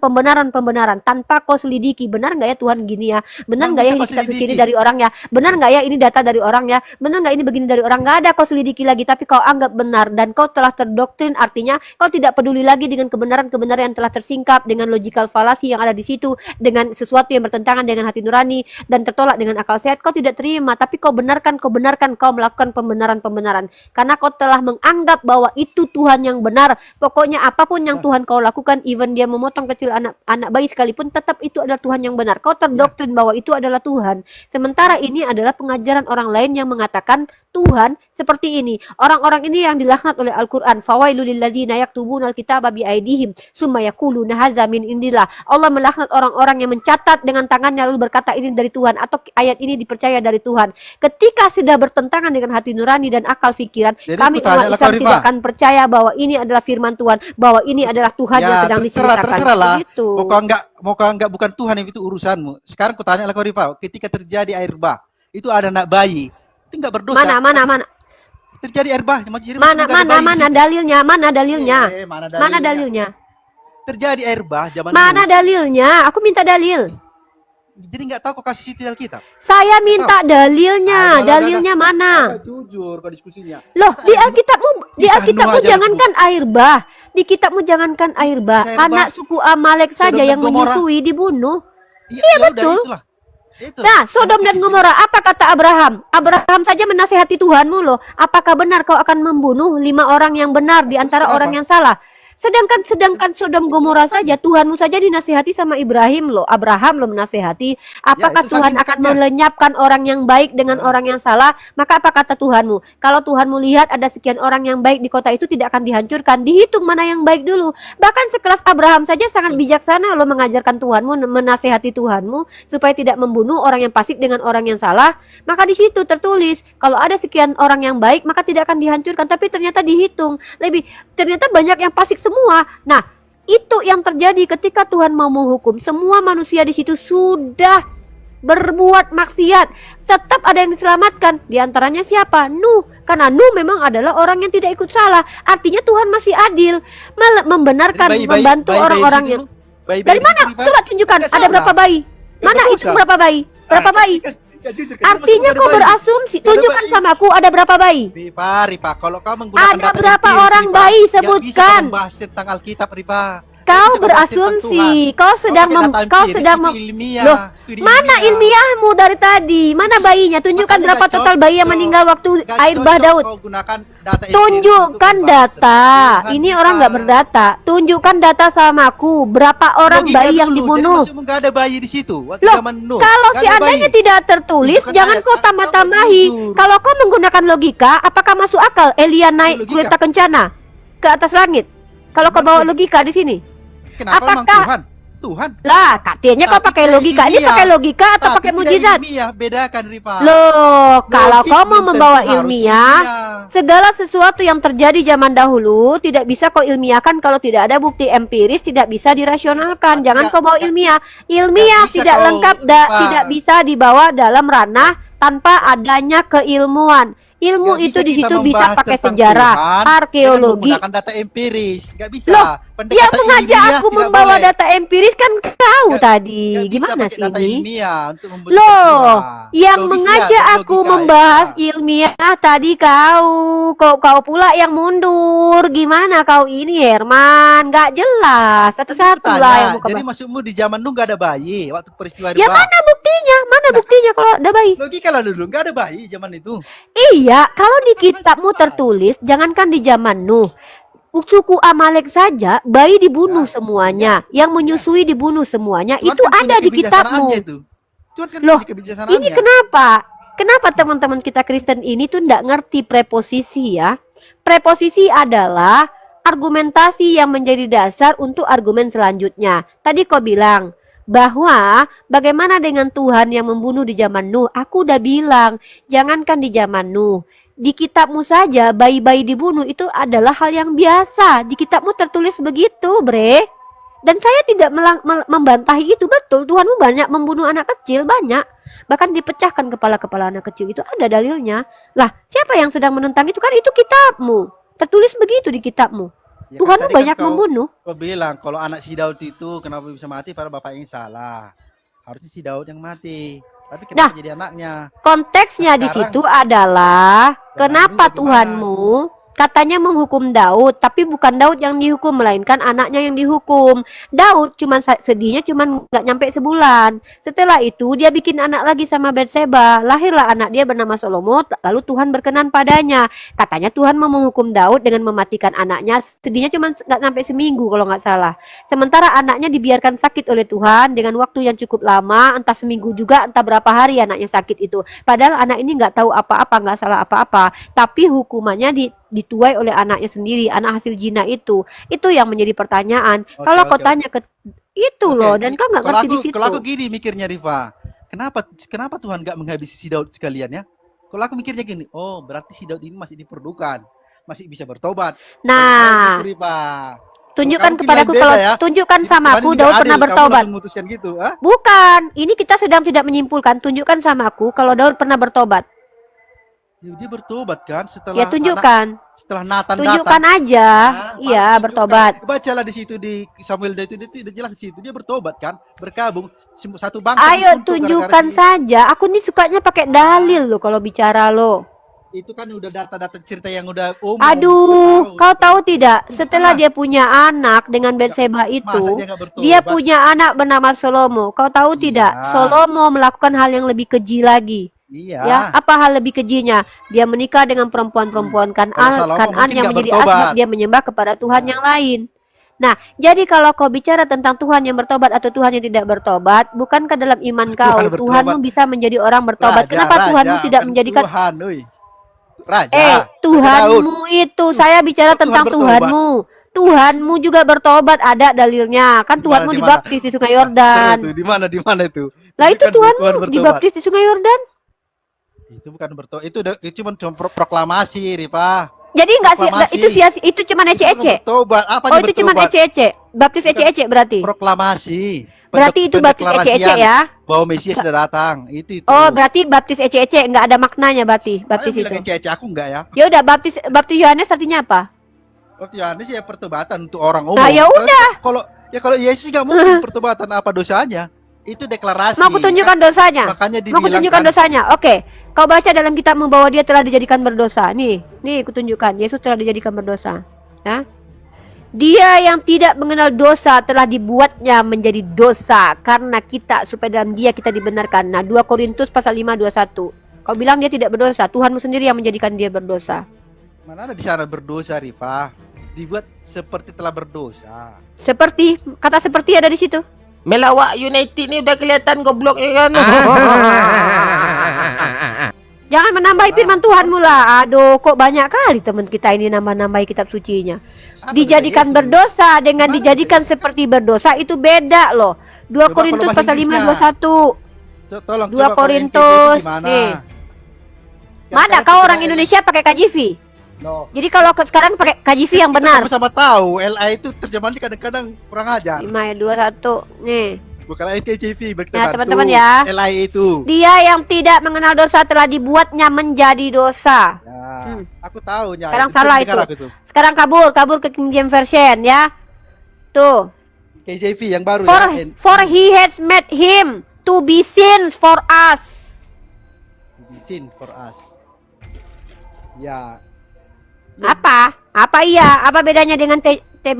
tanpa kau selidiki. Benar nggak ya Tuhan gini ya? Benar nggak ya ini kitab suci ini dari orang ya? Benar nggak ya ini data dari orang ya? Benar nggak ini begini dari orang? Nggak ada kau selidiki lagi, tapi kau anggap benar dan kau telah terdoktrin. Artinya kau tidak peduli lagi dengan kebenaran benar yang telah tersingkap dengan logical fallacy yang ada di situ, dengan sesuatu yang bertentangan dengan hati nurani dan tertolak dengan akal sehat, kau tidak terima, tapi kau benarkan, kau melakukan pembenaran-pembenaran karena kau telah menganggap bahwa itu Tuhan yang benar. Pokoknya apapun yang Tuhan kau lakukan, even dia memotong kecil anak bayi sekalipun, tetap itu adalah Tuhan yang benar. Kau terdoktrin bahwa itu adalah Tuhan. Sementara ini adalah pengajaran orang lain yang mengatakan Tuhan seperti ini. Orang-orang ini yang dilaknat oleh Al-Quran. Fawailul lilladzina yaktubuna al-kitaba biaidihim summa yaquluna hadza min indillah. Allah melaknat orang-orang yang mencatat dengan tangannya lalu berkata ini dari Tuhan, atau ayat ini dipercaya dari Tuhan. Ketika sudah bertentangan dengan hati nurani dan akal pikiran, Jadi kami umat Islam tidak akan percaya bahwa ini adalah firman Tuhan, bahwa ini adalah Tuhan yang sedang diceritakan. Terserah lah. Gitu. Mau kau enggak bukan Tuhan, itu urusanmu. Sekarang ku tanya lah kau Rifa, ketika terjadi air bah, itu ada anak bayi, itu enggak berdosa. Mana? Terjadi air bah, Mana dalilnya? Mana dalilnya? Terjadi air bah zaman Mana dulu. dalilnya? Aku minta dalil. Jadi nggak tahu kau kasih situ Alkitab. Saya minta dalilnya. Dalilnya mana? Jujur kau diskusinya. Loh, di Alkitabmu jangankan air bah. Di kitabmu jangankan air bah. Anak suku Amalek saja yang menyusui dibunuh. Iya betul. Nah, Sodom dan Gomora, apa kata Abraham? Abraham saja menasihati Tuhanmu loh. Apakah benar kau akan membunuh 5 orang yang benar di antara orang yang salah? Sedangkan Sodom Gomora saja, Tuhanmu saja dinasihati sama Ibrahim loh. Abraham loh menasihati. Apakah Tuhan akan melenyapkan orang yang baik dengan orang yang salah? Maka apa kata Tuhanmu? Kalau Tuhanmu lihat ada sekian orang yang baik di kota itu, tidak akan dihancurkan. Dihitung mana yang baik dulu. Bahkan sekelas Abraham saja sangat bijaksana loh mengajarkan Tuhanmu, menasihati Tuhanmu supaya tidak membunuh orang yang fasik dengan orang yang salah. Maka di situ tertulis kalau ada sekian orang yang baik maka tidak akan dihancurkan. Tapi ternyata dihitung ternyata banyak yang fasik semua. Nah, itu yang terjadi ketika Tuhan mau menghukum. Semua manusia di situ sudah berbuat maksiat. Tetap ada yang diselamatkan. Di antaranya siapa? Nuh. Karena Nuh memang adalah orang yang tidak ikut salah. Artinya Tuhan masih adil, membenarkan, membantu orang-orang yang. Dari mana? Coba tunjukkan. Ada berapa bayi? Mana itu berapa bayi? Berapa bayi? Artinya kau berasumsi. Tunjukkan sama aku ada berapa bayi? Ripa, kalau kau menggunakan ada berapa orang bayi? Sebutkan. Membahas tentang Alkitab, Ripa. Kau berasumsi, kau sedang loh, mana ilmiahmu dari tadi? Mana bayinya? Tunjukkan berapa total bayi yang meninggal waktu air bah Daud. Tunjukkan data. Ini orang nggak berdata. Tunjukkan data sama aku. Berapa orang bayi yang dibunuh? Nggak ada bayi di situ. Loh, kalau seandainya tidak tertulis, jangan kau tambah-tambahi. Kalau kau menggunakan logika, apakah masuk akal Elia naik kereta kencana ke atas langit? Kalau kau bawa logika di sini? Apakah Tuhan? Lah, katanya kau pakai logika. Ini pakai logika atau pakai mujizat? Bedakan, Rifa. Loh, kalau kau mau membawa ilmiah, segala sesuatu yang terjadi zaman dahulu tidak bisa kau ilmiahkan kalau tidak ada bukti empiris, tidak bisa dirasionalkan. Jangan kau bawa ilmiah. Ilmiah tidak lengkap, tidak bisa dibawa dalam ranah tanpa adanya keilmuan. Ilmu itu di situ bisa pakai sejarah, arkeologi, menggunakan data empiris, nggak bisa. Loh, yang mengajak aku membawa data empiris kan kau tadi. Gimana sih ini? Loh, yang mengajak aku membahas ilmiah tadi kau pula yang mundur. Gimana kau ini, Herman? Nggak jelas. Satu-satu lah yang mau. Jadi maksudmu di zaman dulu nggak ada bayi waktu peristiwa Ya mana buktinya? Mana buktinya kalau ada bayi? Logika lah dulu nggak ada bayi zaman itu. Iya, kalau di kitabmu tertulis, jangankan di zaman Nuh, suku Amalek saja bayi dibunuh semuanya, yang menyusui dibunuh semuanya. Itu ada di kitabmu. Loh, ini kenapa? Kenapa teman-teman kita Kristen ini tuh nggak ngerti preposisi ya? Preposisi adalah argumentasi yang menjadi dasar untuk argumen selanjutnya. Tadi kau bilang bahwa bagaimana dengan Tuhan yang membunuh di zaman Nuh? Aku udah bilang, jangankan di zaman Nuh, di kitabmu saja bayi-bayi dibunuh itu adalah hal yang biasa. Di kitabmu tertulis begitu, bre. Dan saya tidak membantahi itu, betul. Tuhanmu banyak membunuh anak kecil, banyak. Bahkan dipecahkan kepala-kepala anak kecil, itu ada dalilnya. Lah, siapa yang sedang menentang itu? Kan itu kitabmu. Tertulis begitu di kitabmu. Ya, Tuhanmu banyak membunuh. Kau bilang kalau anak si Daud itu kenapa bisa mati, pada bapak yang salah. Harusnya si Daud yang mati. Tapi kenapa jadi anaknya? Konteksnya di situ adalah kenapa Tuhanmu katanya menghukum Daud, tapi bukan Daud yang dihukum, melainkan anaknya yang dihukum. Daud sedihnya cuman nggak nyampe sebulan. Setelah itu dia bikin anak lagi sama Batseba. Lahirlah anak dia bernama Salomo, lalu Tuhan berkenan padanya. Katanya Tuhan mau menghukum Daud dengan mematikan anaknya. Sedihnya cuman nggak sampai seminggu kalau nggak salah. Sementara anaknya dibiarkan sakit oleh Tuhan dengan waktu yang cukup lama, entah seminggu juga, entah berapa hari anaknya sakit itu. Padahal anak ini nggak tahu apa-apa, nggak salah apa-apa. Tapi hukumannya dituai oleh anaknya sendiri, anak hasil zina itu yang menjadi pertanyaan. Kalau kau tanya ke itu loh, dan kau nggak ngerti di situ. Kalau aku gini mikirnya, Rifa, kenapa Tuhan nggak menghabisi si Daud sekalian ya? Kalau aku mikirnya gini, oh berarti si Daud ini masih diperlukan, masih bisa bertobat. Nah, gitu, Rifa. tunjukkan kepadaku kalau tunjukkan sama aku Daud pernah bertobat. Gitu, ha? Bukan, ini kita sedang tidak menyimpulkan. Tunjukkan sama aku kalau Daud pernah bertobat. Dia bertobat kan setelah ya tunjukkan. Setelah Nathan tunjukkan datang. aja. Iya, bertobat. Bacalah di situ di Samuel itu udah jelas di situ dia bertobat kan, bergabung satu bangsa. Ayo tunjukkan saja. Aku nih sukanya pakai dalil loh kalau bicara lo. Itu kan udah data-data cerita yang udah umum. Aduh, kau tahu tidak? Setelah dia punya anak dengan Batseba itu, dia punya anak bernama Salomo. Kau tahu tidak? Salomo melakukan hal yang lebih keji lagi. Iya. Ya, apa hal lebih kejinya? Dia menikah dengan perempuan-perempuan Kan'an yang menjadi asbab dia menyembah kepada Tuhan yang lain. Nah, jadi kalau kau bicara tentang Tuhan yang bertobat atau Tuhan yang tidak bertobat, bukankah dalam iman kau Tuhanmu bisa menjadi orang bertobat? Kenapa Tuhanmu tidak menjadikan Tuhanmu itu, saya bicara tentang Tuhanmu. Tuhanmu juga bertobat, ada dalilnya. Kan Tuhanmu dibaptis di Sungai Yordan. Di mana itu? Lah itu Tuhanmu dibaptis di Sungai Yordan. Itu bukan bertobat, itu cuma proklamasi, Rifa. Jadi enggak sih, itu cuma ece-ece. Oh, itu cuma ece-ece. Baptis ece-ece berarti. Proklamasi. Berarti itu baptis ece-ece ya. Bahwa Mesias sudah datang. Itu. Oh, berarti baptis ece-ece enggak ada maknanya berarti. Baptis itu. Ece-ece aku enggak ya. Ya udah, baptis Yohanes artinya apa? Baptis Yohanes ya pertobatan untuk orang umum. Nah, ya udah. Kalau Yesus enggak mungkin pertobatan, apa dosanya? Itu deklarasi. Mau aku tunjukkan dosanya? Makanya mau aku tunjukkan dosanya? Oke. Kau baca dalam kitabmu bahwa dia telah dijadikan berdosa. Nih aku tunjukkan. Yesus telah dijadikan berdosa. Ya. Dia yang tidak mengenal dosa telah dibuatnya menjadi dosa karena kita, supaya dalam dia kita dibenarkan. Nah, 2 Korintus pasal 5:21. Kau bilang dia tidak berdosa. Tuhanmu sendiri yang menjadikan dia berdosa. Mana ada di sana berdosa, Rifa? Dibuat seperti telah berdosa. Seperti, kata seperti ada di situ. Melawak United nih udah kelihatan goblok ya kan. Jangan menambahi firman Tuhanmu lah. Aduh, kok banyak kali teman kita ini nambah-nambahi kitab sucinya. Dijadikan berdosa dengan dijadikan seperti berdosa itu beda loh. 2 Korintus pasal 5:21. 2 Korintus. Nih. Mana kau orang Indonesia pakai KJV? No. Jadi kalau sekarang pakai KJV yang benar. Kita sama tahu, LA itu terjemahannya kadang-kadang kurang ajar. 5:21. Nih. Bukan KJV, nah, teman-teman ya. LA itu. Dia yang tidak mengenal dosa telah dibuatnya menjadi dosa. Ya, aku tahu ya. Sekarang salah itu. Sekarang kabur ke King James Version ya. Tuh. KJV yang baru For he has made him to be sin for us. To be sin for us. Ya. Apa iya? Apa bedanya dengan TB?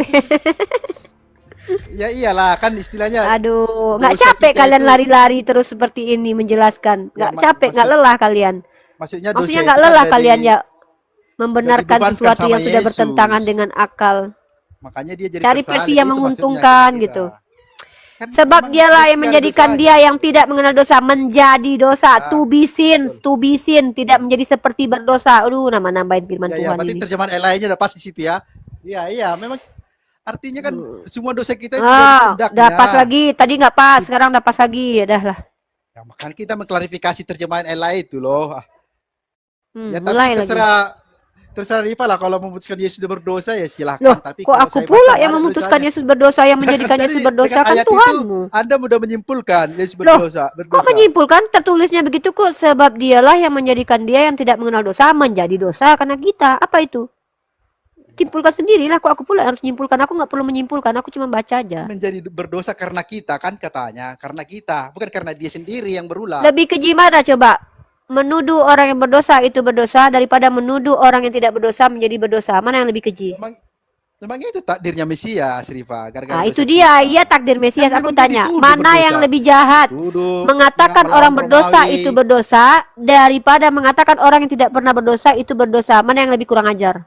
Ya iyalah, kan istilahnya. Aduh, nggak capek kalian lari-lari terus seperti ini menjelaskan? Nggak capek, nggak lelah kalian? Maksudnya nggak lelah kalian ya membenarkan sesuatu yang sudah bertentangan dengan akal. Makanya dia jadi cari versi yang menguntungkan gitu. Sebab dialah yang menjadikan dia yang tidak mengenal dosa menjadi dosa. To be sin, tidak menjadi seperti berdosa. Aduh, nambahin firman Tuhan berarti ini. Terjemahan lainnya udah pas di situ ya. Iya, memang artinya kan semua dosa kita itu udah pas lagi. Tadi nggak pas, sekarang udah pas lagi. Ya dah lah. Ya, makanya kita mengklarifikasi terjemahan Ella itu loh. Ya tapi terserah Rifa lah, kalau memutuskan Yesus berdosa ya silahkan. Loh, tapi kok aku pula yang memutuskan Yesus berdosa, yang menjadikan Yesus berdosa kan Tuhanmu. Anda mudah menyimpulkan Yesus berdosa. Kok menyimpulkan? Tertulisnya begitu kok. Sebab dialah yang menjadikan dia yang tidak mengenal dosa menjadi dosa karena kita. Apa itu? Simpulkan sendirilah. Kok aku pula harus menyimpulkan? Aku nggak perlu menyimpulkan. Aku cuma baca aja. Menjadi berdosa karena kita kan katanya. Karena kita, bukan karena dia sendiri yang berulah. Lebih keji mana coba? menuduh orang yang berdosa itu berdosa daripada menuduh orang yang tidak berdosa menjadi berdosa? Mana yang lebih keji? Memangnya itu takdirnya Mesias, Rifa. Nah, itu dia. Iya, takdir Mesias. Aku tanya, mana yang lebih jahat? Mengatakan orang berdosa itu berdosa daripada mengatakan orang yang tidak pernah berdosa itu berdosa. Mana yang lebih kurang ajar?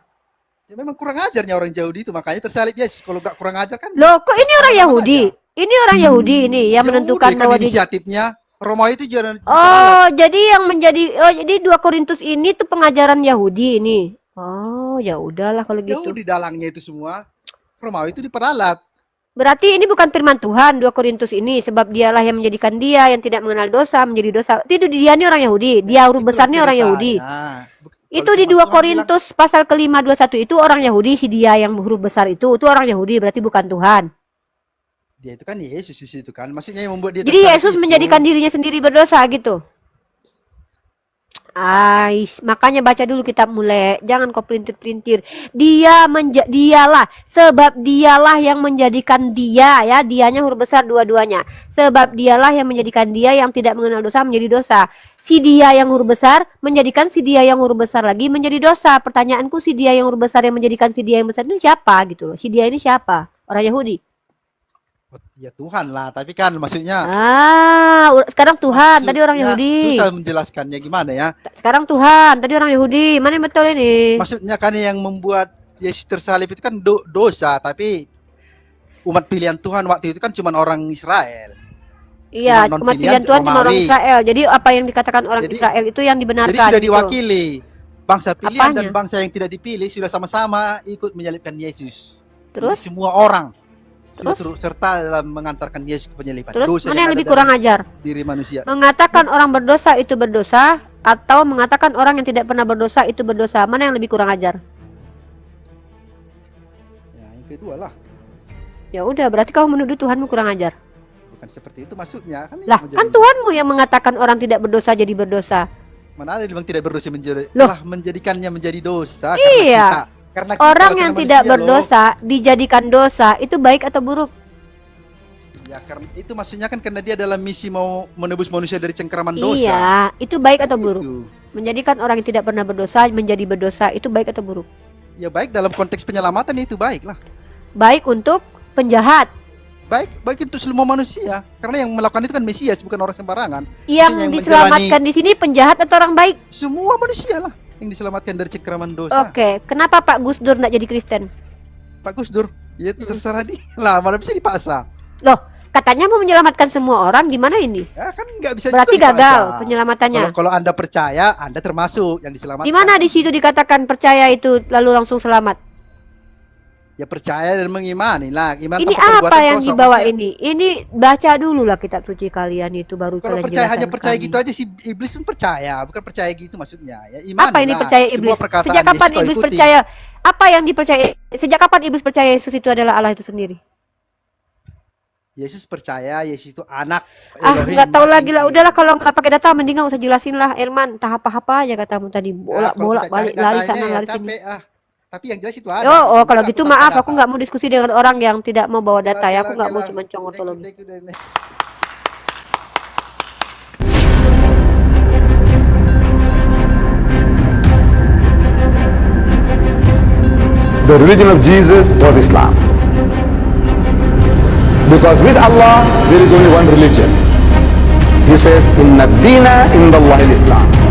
Ya, memang kurang ajarnya orang Yahudi itu, makanya tersalib Yesus. Kalau nggak kurang ajar kan? Loh, kok ini orang Yahudi? Ini orang Yahudi ini yang menentukan kan bahwa dia. inisiatifnya Romawi itu juga. Oh, jadi yang jadi 2 Korintus ini tuh pengajaran Yahudi ini. Oh, ya udahlah kalau gitu. Yahudi dalangnya itu semua. Romawi itu diperalat. Berarti ini bukan firman Tuhan 2 Korintus ini, sebab dialah yang menjadikan dia yang tidak mengenal dosa menjadi dosa. Itu dia ini orang Yahudi, dia huruf besarnya orang Yahudi. Itu di 2 Korintus pasal ke-5 21 itu orang Yahudi, si dia yang huruf besar itu orang Yahudi, berarti bukan Tuhan. Dia itu kan Yesus di situ kan, maksudnya yang membuat dia. Jadi Yesus menjadikan dirinya sendiri berdosa gitu. Makanya baca dulu kitab Mulai, jangan kau pelintir-pelintir. Dialah, sebab dialah yang menjadikan dia, ya, dianya huruf besar dua-duanya. Sebab dialah yang menjadikan dia yang tidak mengenal dosa menjadi dosa. Si dia yang huruf besar menjadikan si dia yang huruf besar lagi menjadi dosa. Pertanyaanku, si dia yang huruf besar yang menjadikan si dia yang besar ini siapa gitu loh? Si dia ini siapa? Orang Yahudi. Ya Tuhan lah, tapi kan maksudnya. Sekarang Tuhan, tadi orang Yahudi. Susah menjelaskannya gimana ya? Sekarang Tuhan, tadi orang Yahudi. Mana yang betul ini? Maksudnya kan yang membuat Yesus tersalib itu kan dosa, tapi umat pilihan Tuhan waktu itu kan cuma orang Israel. Iya, umat pilihan Tuhan cuma orang Israel. Jadi apa yang dikatakan orang Israel itu yang dibenarkan. Jadi sudah diwakili. Bangsa pilihan Apanya? dan bangsa yang tidak dipilih sudah sama-sama ikut menyalibkan Yesus. Terus? Jadi semua orang Terus? turut serta dalam mengantarkan Yesus ke penyaliban. Terus Dosa mana yang ada lebih dalam kurang ajar? diri manusia. Mengatakan orang berdosa itu berdosa atau mengatakan orang yang tidak pernah berdosa itu berdosa? Mana yang lebih kurang ajar? Ya, yang kedua lah. Ya udah, berarti kamu menuduh Tuhanmu kurang ajar. Bukan seperti itu maksudnya kan. Lah, kan Tuhanmu yang mengatakan orang tidak berdosa jadi berdosa. Mana ada yang tidak berdosa Loh. menjadikannya menjadi dosa Iya. Karena Orang yang tidak berdosa dijadikan dosa itu baik atau buruk? Ya karena itu maksudnya kan karena dia dalam misi mau menebus manusia dari cengkeraman dosa. Iya, itu baik atau Itu. buruk? Menjadikan orang yang tidak pernah berdosa menjadi berdosa itu baik atau buruk? Ya baik dalam konteks penyelamatan itu baik lah. Baik untuk penjahat. Baik untuk semua manusia. Karena yang melakukan itu kan Mesias, bukan orang sembarangan. Yang diselamatkan di sini penjahat atau orang baik? Semua manusia lah yang diselamatkan dari cengkeraman dosa. Oke, kenapa Pak Gus Dur nggak jadi Kristen? Pak Gus Dur, ya terserah dia lah, mana bisa dipaksa. Loh, katanya mau menyelamatkan semua orang, gimana ini? Ya kan nggak bisa. Berarti juga gagal dipaksa. penyelamatannya. Kalau Anda percaya, Anda termasuk yang diselamatkan. Di mana di situ dikatakan percaya itu lalu langsung selamat? Ya percaya dan mengimani lah. Iman Ini tanpa apa perbuatan yang kosong, dibawa maksudnya. ini? Ini baca dulu lah kitab suci kalian itu baru Kalau kalian percaya jelaskan hanya percaya kami. gitu aja si iblis pun percaya, bukan percaya gitu maksudnya. Ya iman. Apa ini percaya iblis? Sejak kapan iblis percaya? Apa yang dipercaya? Sejak kapan iblis percaya Yesus itu adalah Allah itu sendiri? Yesus percaya Yesus itu anak. Nggak tahu lagi lah. Udahlah kalau nggak pakai data, mending nggak usah jelasin lah, Herman. Tahap apa aja katamu tadi, bolak-bolak balik lari sana lari sini. Tapi yang jelas itu ada. Oh, kalau gitu maaf, aku nggak mau diskusi dengan orang yang tidak mau bawa data ya. Aku nggak mau cuma congotologi. The religion of Jesus was Islam. Because with Allah, there is only one religion. He says, Inna dina indallahi al-Islam.